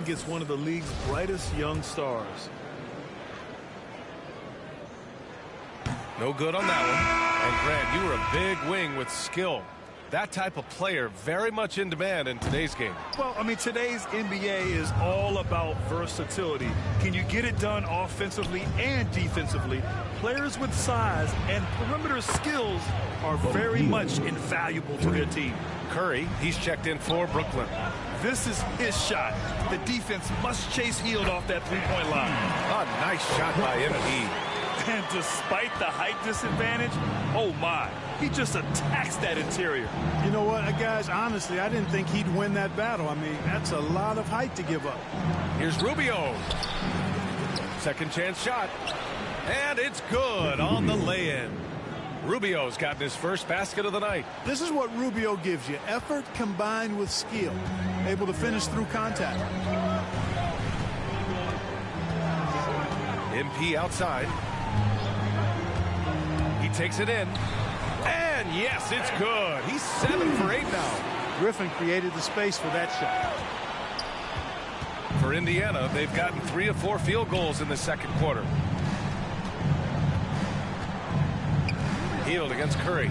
gets one of the league's brightest young stars. No good on that one. And Grant, you were a big wing with skill. That type of player very much in demand in today's game. Well, I mean, today's NBA is all about versatility. Can you get it done offensively and defensively? Players with size and perimeter skills are very much invaluable to their team. Curry, he's checked in for Brooklyn. This is his shot. The defense must chase Hield off that three-point line. A nice shot by MP. And despite the height disadvantage, oh my, he just attacks that interior. You know what, guys, honestly, I didn't think he'd win that battle. I mean, that's a lot of height to give up. Here's Rubio. Second chance shot. And it's good on the lay-in. Rubio's gotten his first basket of the night. This is what Rubio gives you. Effort combined with skill. Able to finish through contact. MP outside. He takes it in. And yes, it's good. He's 7 for 8 now. Griffin created the space for that shot. For Indiana, they've gotten 3 of 4 field goals in the second quarter. Hield against Curry.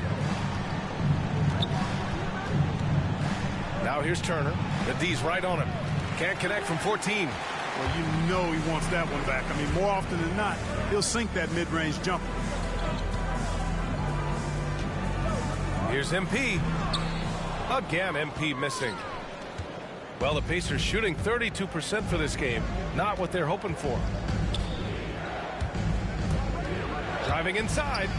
Now here's Turner. The D's right on him. Can't connect from 14. Well, you know he wants that one back. I mean, more often than not, he'll sink that mid-range jumper. Here's MP. Again, MP missing. Well, the Pacers shooting 32% for this game. Not what they're hoping for. Driving inside.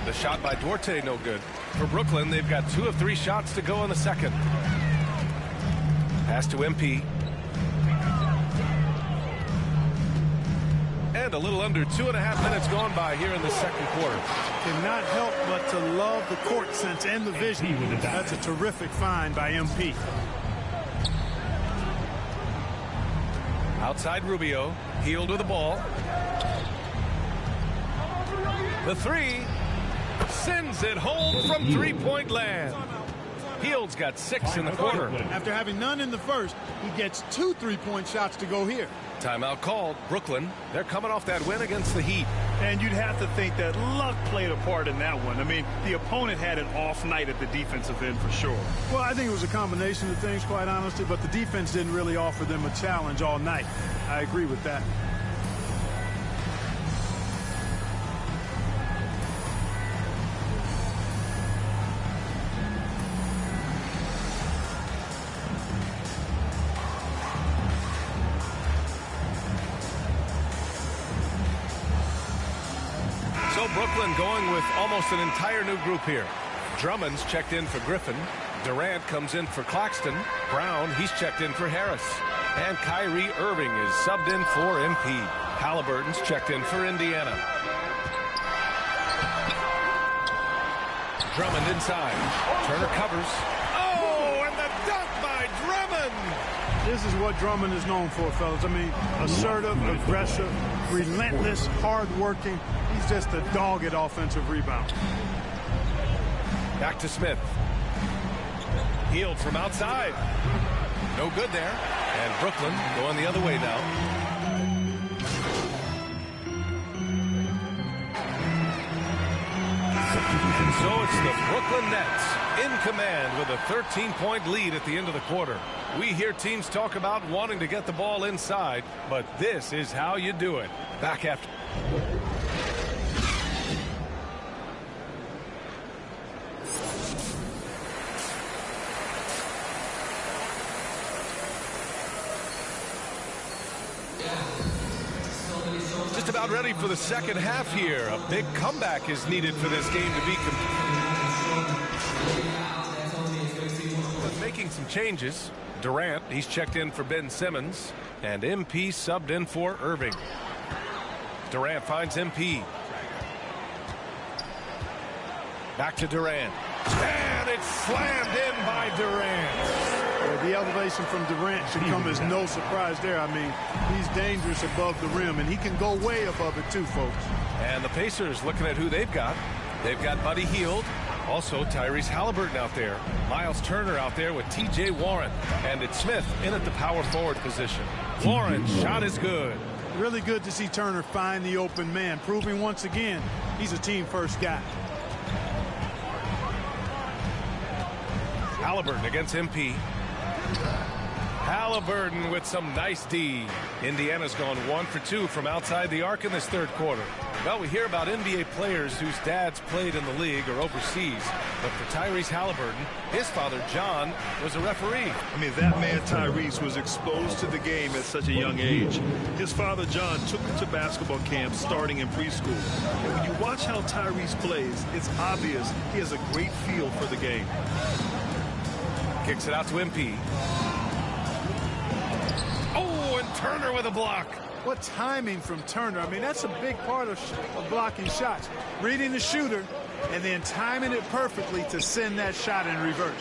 The shot by Duarte, no good. For Brooklyn, they've got 2 of 3 shots to go in the second. Pass to MP. And a little under 2.5 minutes gone by here in the second quarter. Cannot help but to love the court sense and the vision. That's a terrific find by MP. Outside Rubio. Healed with the ball. The 3. Sends it home from three-point land. Hield's got 6 in the quarter. After having none in the first, he gets 2 3-point shots to go here. Timeout called. Brooklyn, they're coming off that win against the Heat. And you'd have to think that luck played a part in that one. I mean, the opponent had an off night at the defensive end for sure. Well, I think it was a combination of things, quite honestly, but the defense didn't really offer them a challenge all night. I agree with that. Brooklyn going with almost an entire new group here. Drummond's checked in for Griffin. Durant comes in for Claxton. Brown, he's checked in for Harris. And Kyrie Irving is subbed in for MP. Halliburton's checked in for Indiana. Drummond inside. Turner covers. Oh, and the dunk by Drummond! This is what Drummond is known for, fellas. I mean, assertive, aggressive, relentless, hard-working. He's just a dogged offensive rebound. Back to Smith. Healed from outside. No good there. And Brooklyn going the other way now. So it's the Brooklyn Nets in command with a 13-point lead at the end of the quarter. We hear teams talk about wanting to get the ball inside, but this is how you do it. Back after. Just about ready for the second half here. A big comeback is needed for this game to be making some changes. Durant, he's checked in for Ben Simmons, and MP subbed in for Irving. Durant finds MP. Back to Durant. And it's slammed in by Durant. The elevation from Durant should come as no surprise there. I mean, he's dangerous above the rim, and he can go way above it too, folks. And the Pacers looking at who they've got. They've got Buddy Hield. Also, Tyrese Halliburton out there. Miles Turner out there with T.J. Warren. And it's Smith in at the power forward position. Warren's shot is good. Really good to see Turner find the open man, proving once again he's a team-first guy. Halliburton against MP. Halliburton with some nice D. Indiana's gone 1 for 2 from outside the arc in this third quarter. Well, we hear about NBA players whose dads played in the league or overseas. But for Tyrese Halliburton, his father, John, was a referee. I mean, that man, Tyrese, was exposed to the game at such a young age. His father, John, took him to basketball camps starting in preschool. And when you watch how Tyrese plays, it's obvious he has a great feel for the game. Kicks it out to MP. Oh, and Turner with a block. What timing from Turner. I mean, that's a big part of blocking shots. Reading the shooter and then timing it perfectly to send that shot in reverse.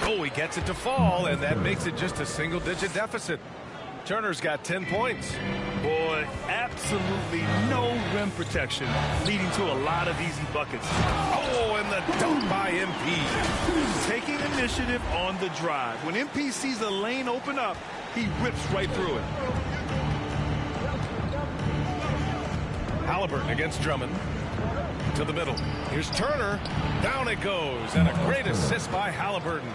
Oh, he gets it to fall, and that makes it just a single-digit deficit. Turner's got 10 points. Boy, absolutely no rim protection, leading to a lot of easy buckets. Oh, and the dunk by MP. Taking initiative on the drive. When MP sees a lane open up, he rips right through it. Halliburton against Drummond. To the middle. Here's Turner. Down it goes. And a great assist by Halliburton.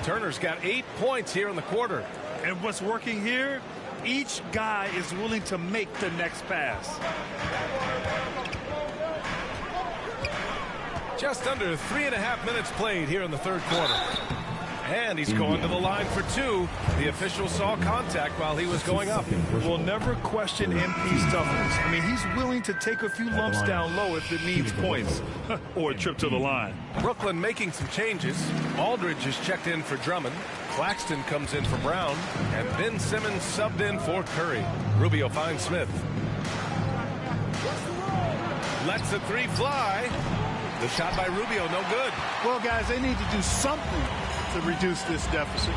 Turner's got 8 points here in the quarter. And what's working here? Each guy is willing to make the next pass. Just under 3.5 minutes played here in the third quarter. And he's going to the line for two. The official saw contact while he was going up. We'll never question MP's toughness. I mean, he's willing to take a few lumps down low if it means points or a trip to the line. Brooklyn making some changes. Aldridge is checked in for Drummond. Claxton comes in for Brown. And Ben Simmons subbed in for Curry. Rubio finds Smith. Lets the three fly. The shot by Rubio, no good. Well, guys, they need to do something to reduce this deficit.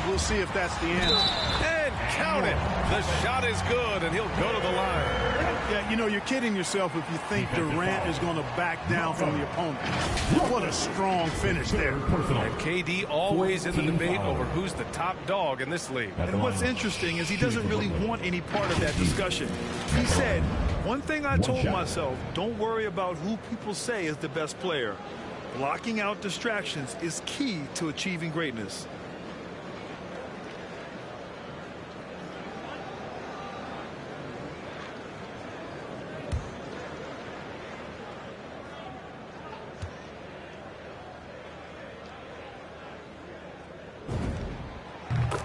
We'll see if that's the answer. And count it. The shot is good, and he'll go to the line. Yeah, you know, you're kidding yourself if you think Durant is going to back down from the opponent. What a strong finish there. And KD always in the debate over who's the top dog in this league. And what's interesting is he doesn't really want any part of that discussion. He said, one thing I told myself, don't worry about who people say is the best player. Blocking out distractions is key to achieving greatness.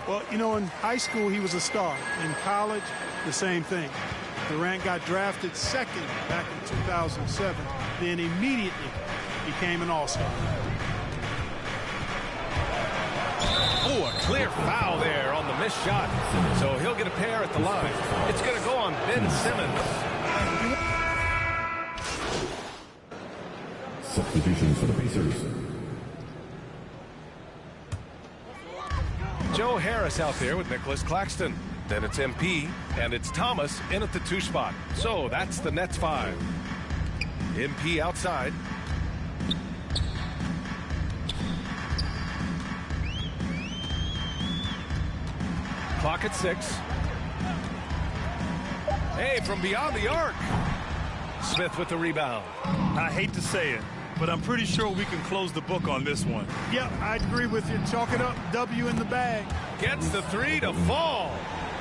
Well, you know, in high school, he was a star. In college, the same thing. Durant got drafted second back in 2007, then immediately became an all-star. Oh, a clear foul there on the missed shot. So he'll get a pair at the line. It's going to go on Ben Simmons. Substitution for the Pacers. Joe Harris out there with Nicholas Claxton. Then it's MP, and it's Thomas in at the 2 spot. So that's the Nets 5. MP outside. Clock at 6. Hey, from beyond the arc. Smith with the rebound. I hate to say it, but I'm pretty sure we can close the book on this one. Yep, I'd agree with you. Chalk it up, W in the bag. Gets the 3 to fall.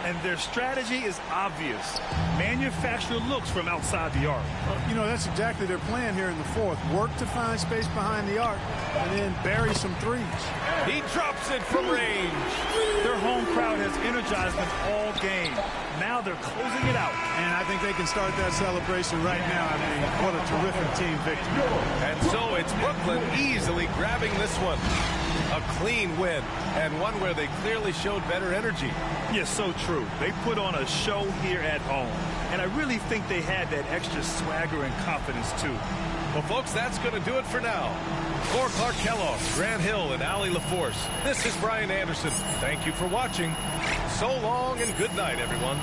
And their strategy is obvious. Manufacture looks from outside the arc. Well, you know, that's exactly their plan here in the fourth. Work to find space behind the arc and then bury some threes. He drops it from range. Their home crowd has energized them all game. Now they're closing it out. And I think they can start that celebration right now. I mean, what a terrific team victory. And so it's Brooklyn easily grabbing this one. A clean win, and one where they clearly showed better energy. Yes, so true. They put on a show here at home, and I really think they had that extra swagger and confidence, too. Well, folks, that's going to do it for now. For Clark Kellogg, Grant Hill, and Allie LaForce, this is Brian Anderson. Thank you for watching. So long and good night, everyone.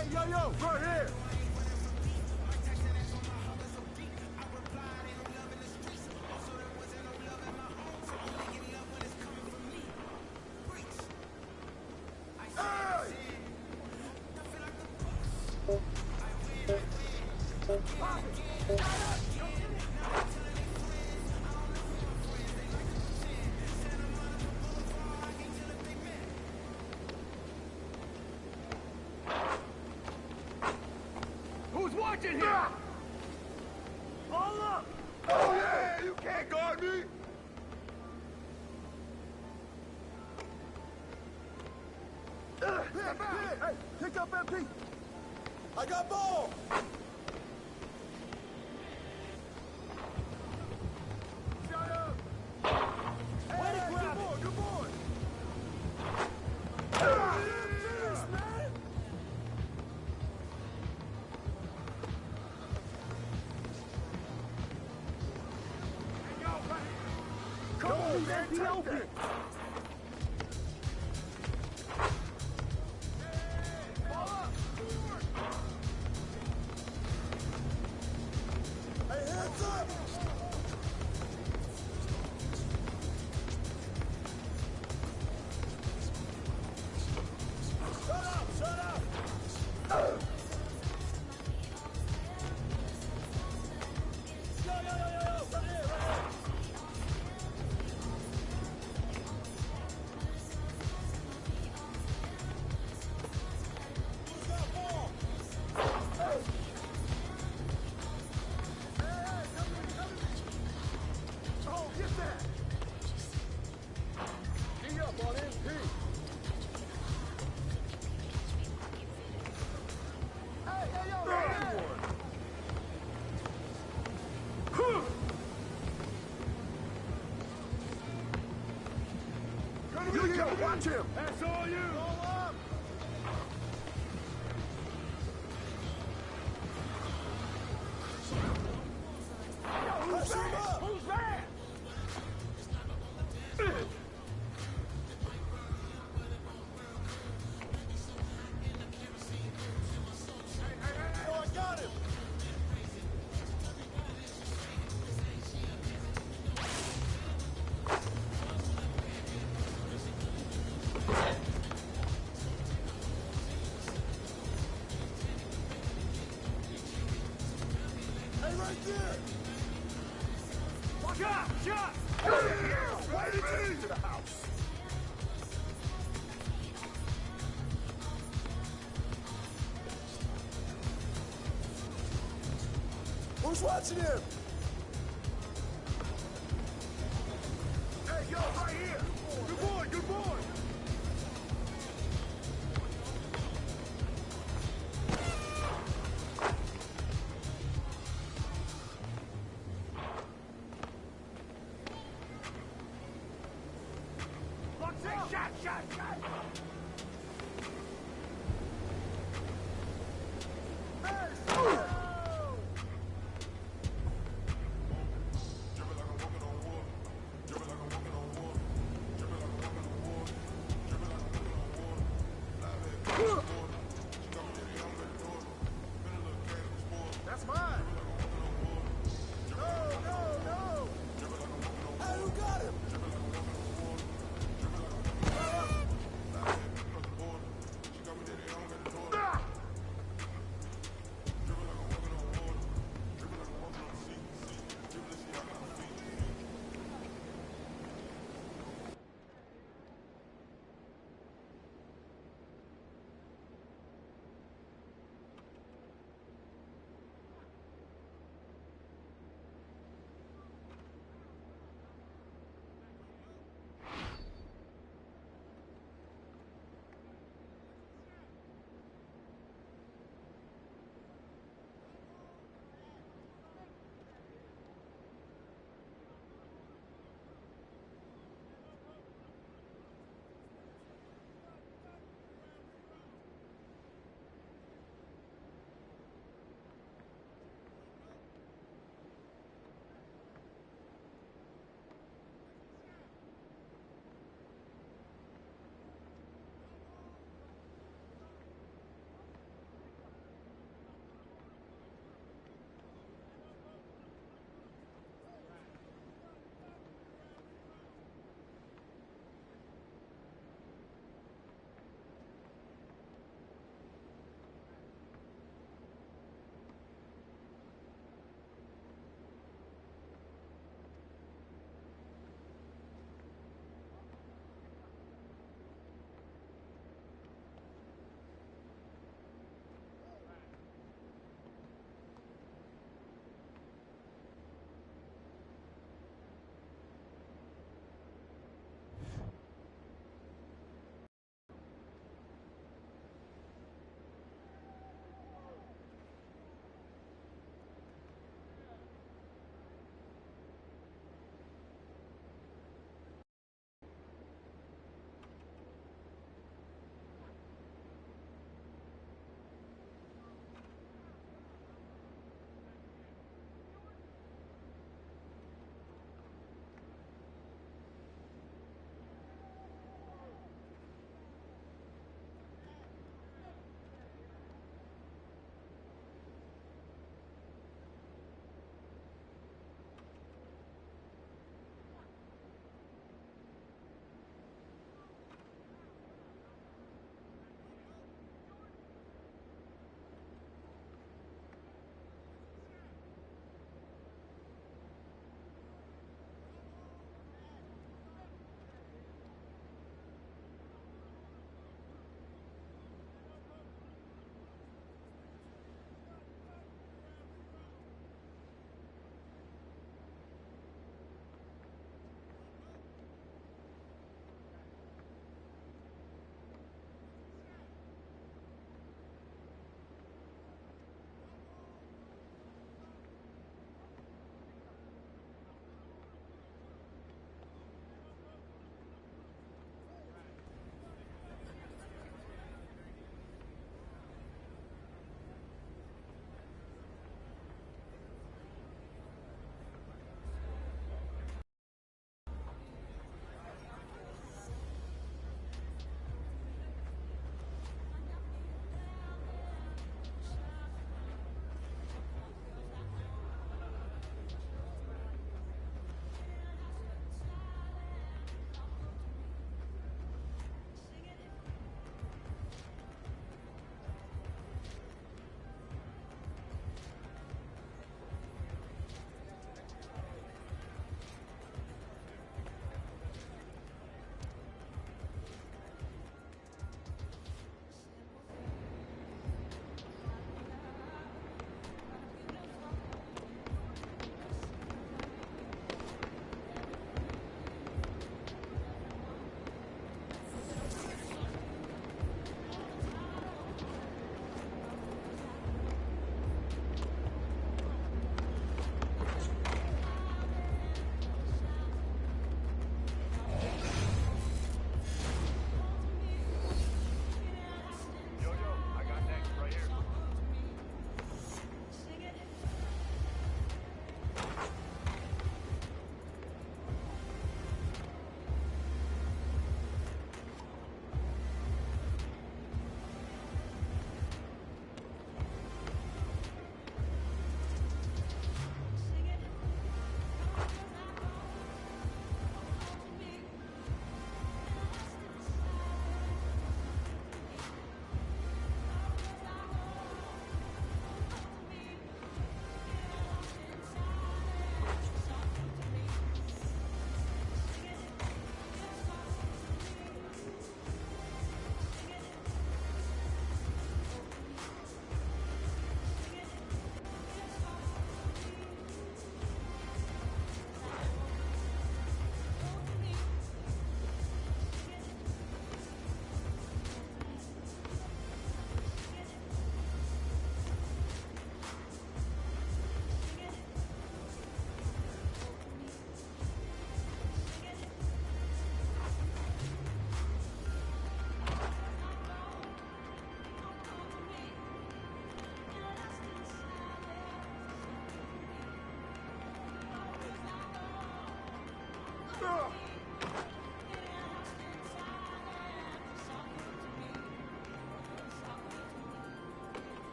Hey, yo, right here. Who's watching here? All up! Oh yeah, you can't guard me. Hey, pick up MP. I got ball. Shut up. Way to grab it. Good boy. Jeez, man. Come on, man, take that. Hey, hands up! Shut up! Shut up! Yo, right here, right here! Who's got ball? Hey! Oh, get that! D up on MP! Hey, yo! You go, watch him! That's all you! Roll up! Who's that? Who's that? Oh, I got him! Hey, right there! Shot! Shot! Right into the house! Who's watching him? Hey, yo, right here! Good boy, good boy! Shot, shot, shot! That's mine! No, no, no! Hey, who got him?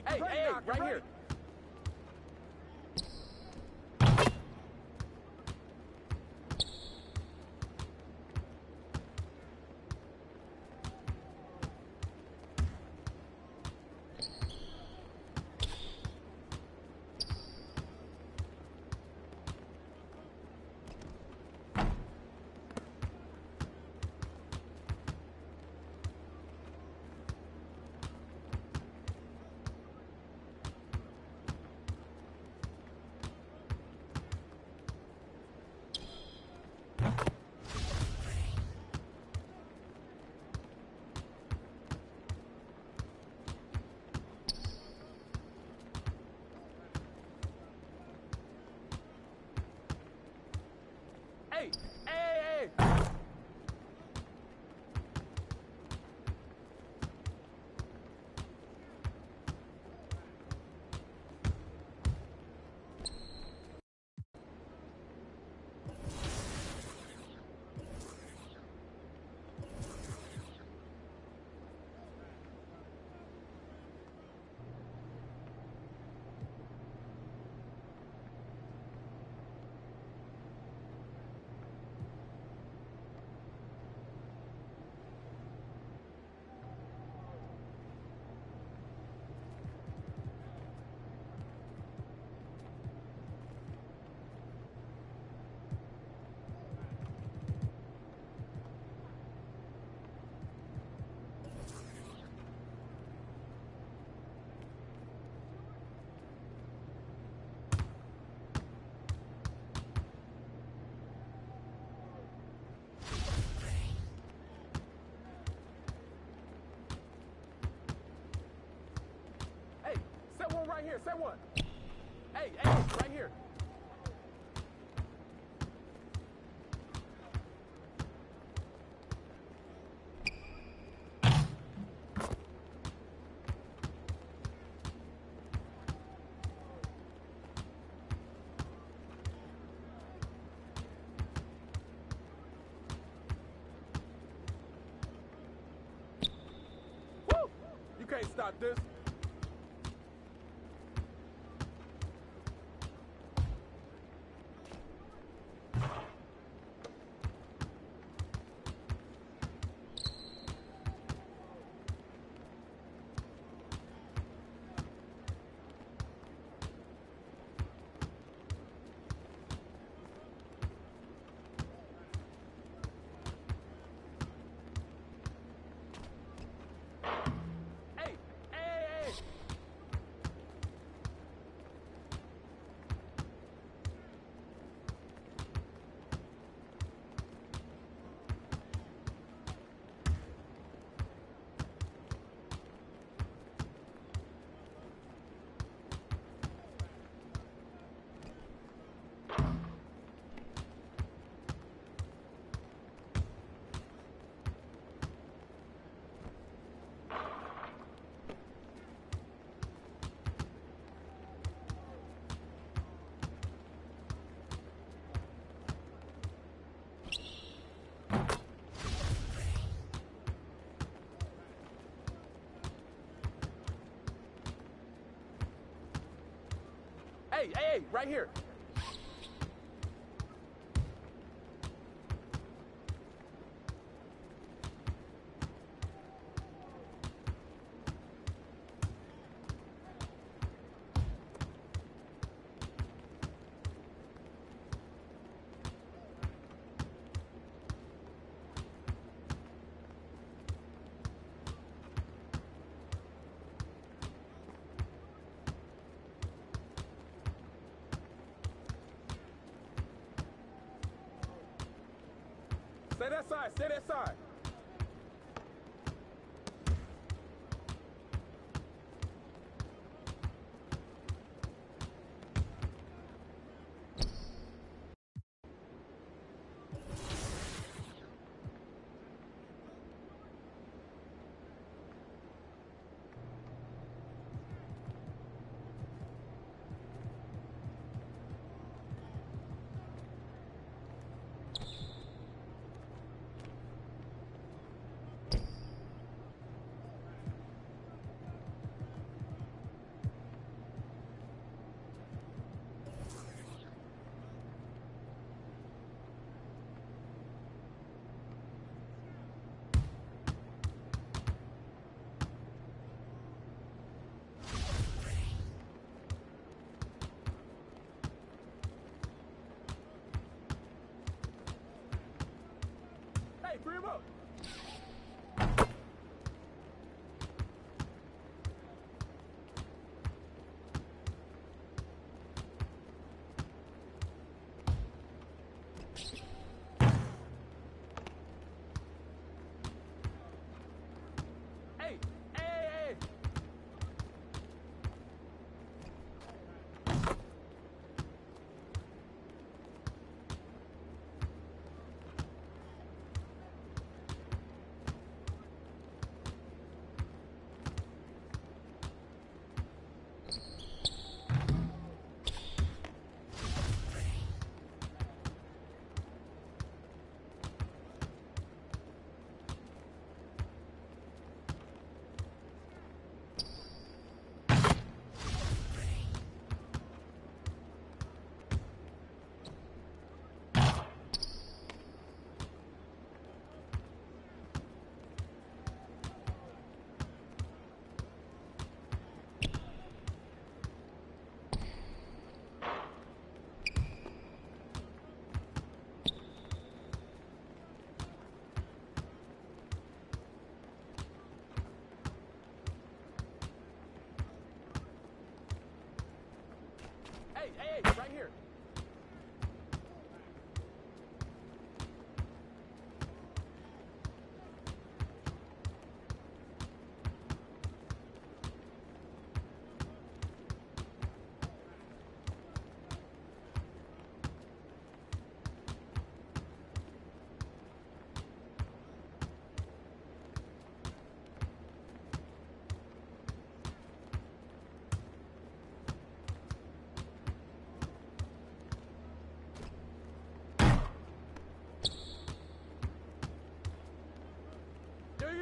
Hey, right here. Hey! Set one right here, set one. Hey, right here. Woo! You can't stop this. Hey, right here. Stay that side, stay that side. Hurry him up. Hey, hey, hey, hey. Hey, hey, hey, right here.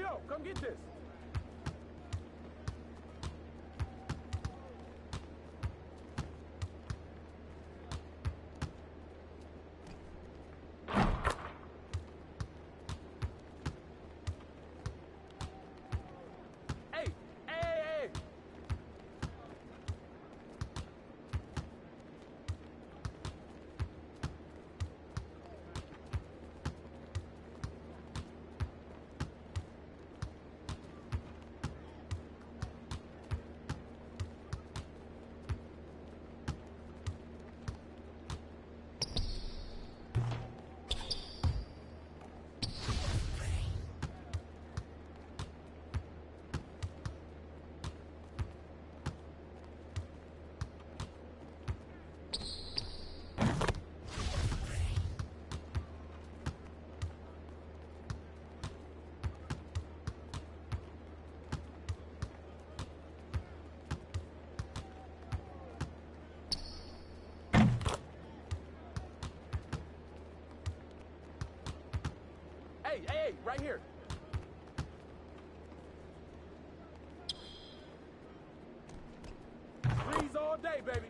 Yo, come get this. Hey, hey, hey. Hey, hey, hey, right here. Freeze all day, baby.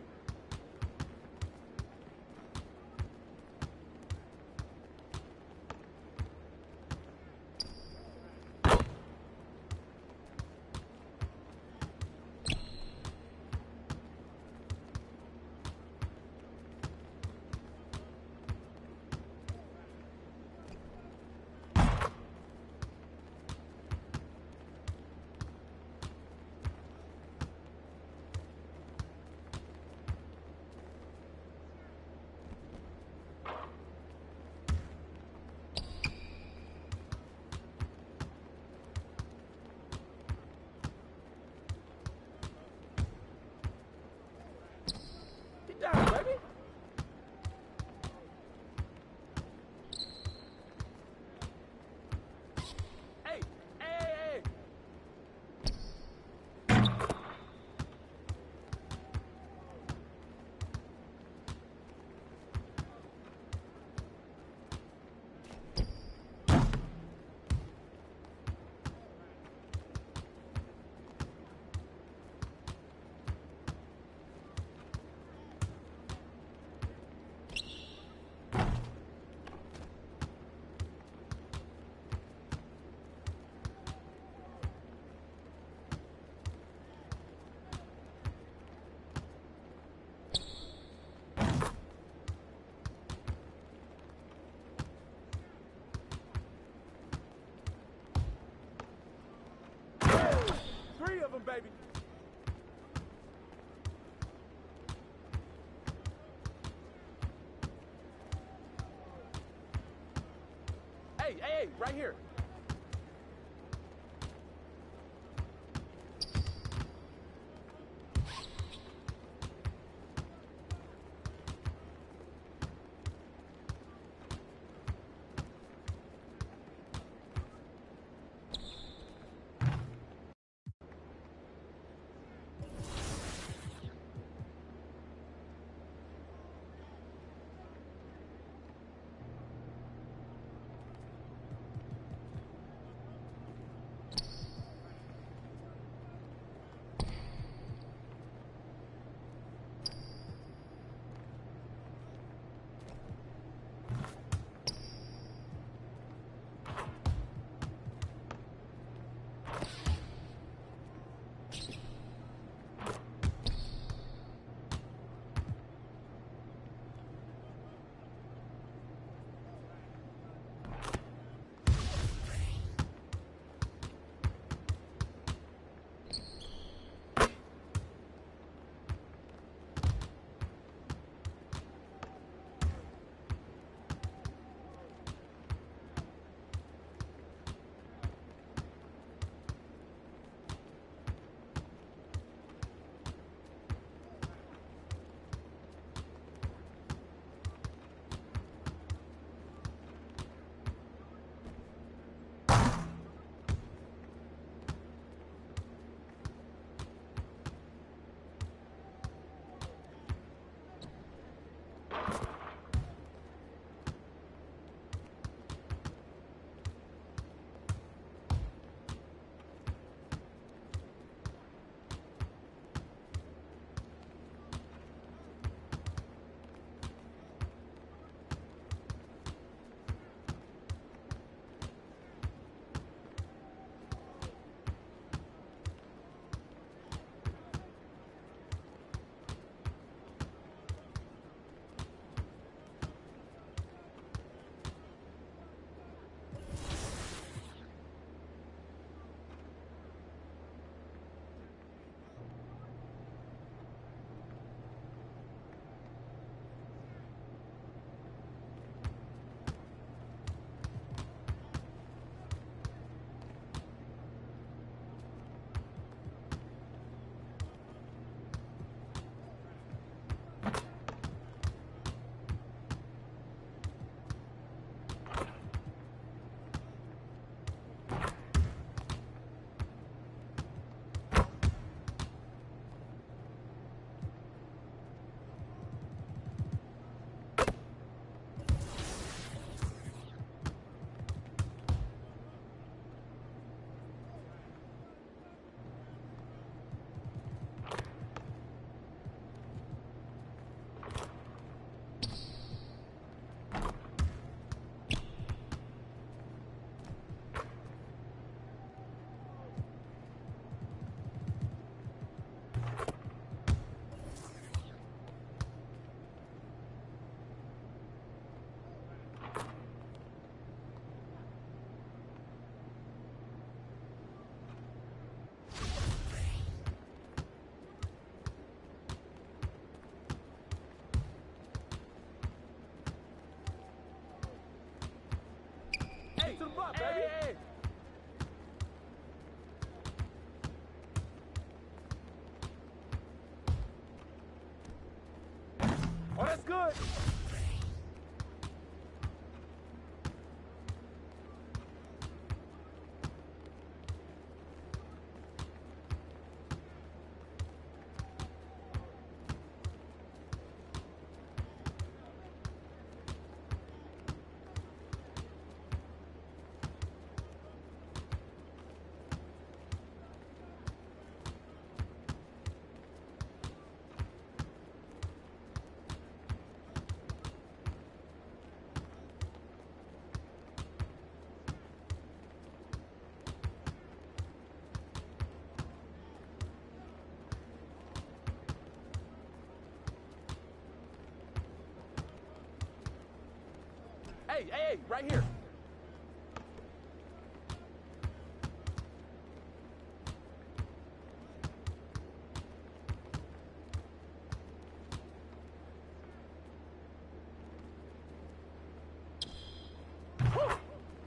hey, right here. Hey, to the block, baby. Hey. Oh, that's good. Hey, hey, right here. Woo!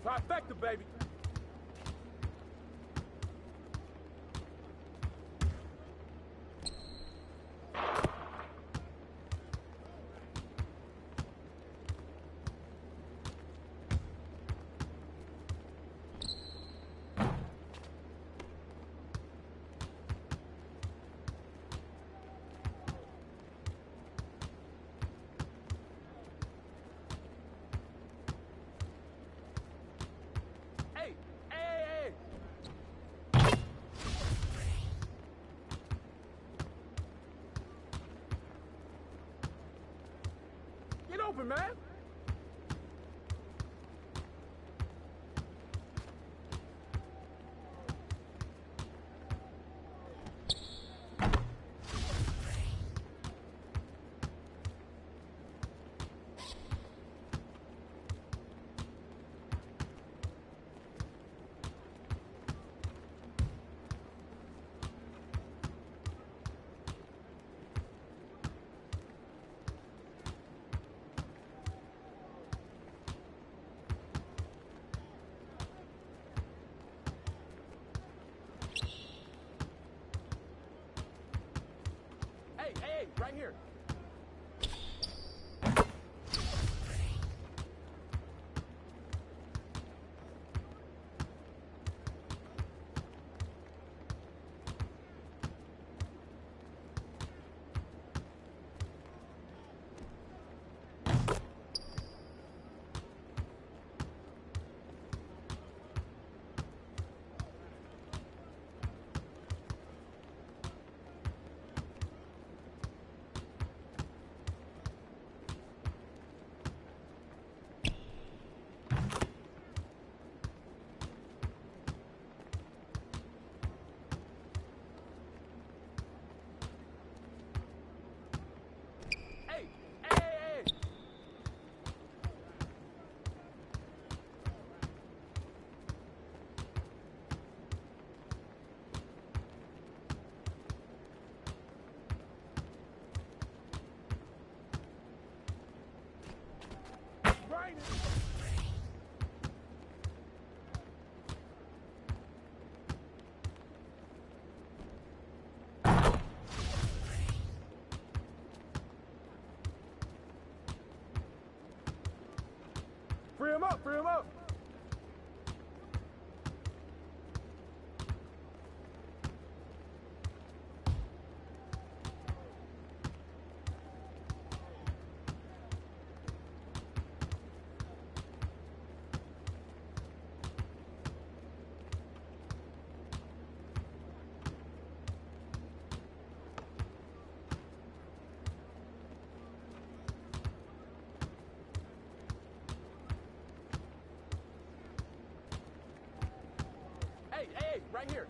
Try Trifecta, baby. Get open, man. Hey, right here. Free him up, free him up. Hey, right here.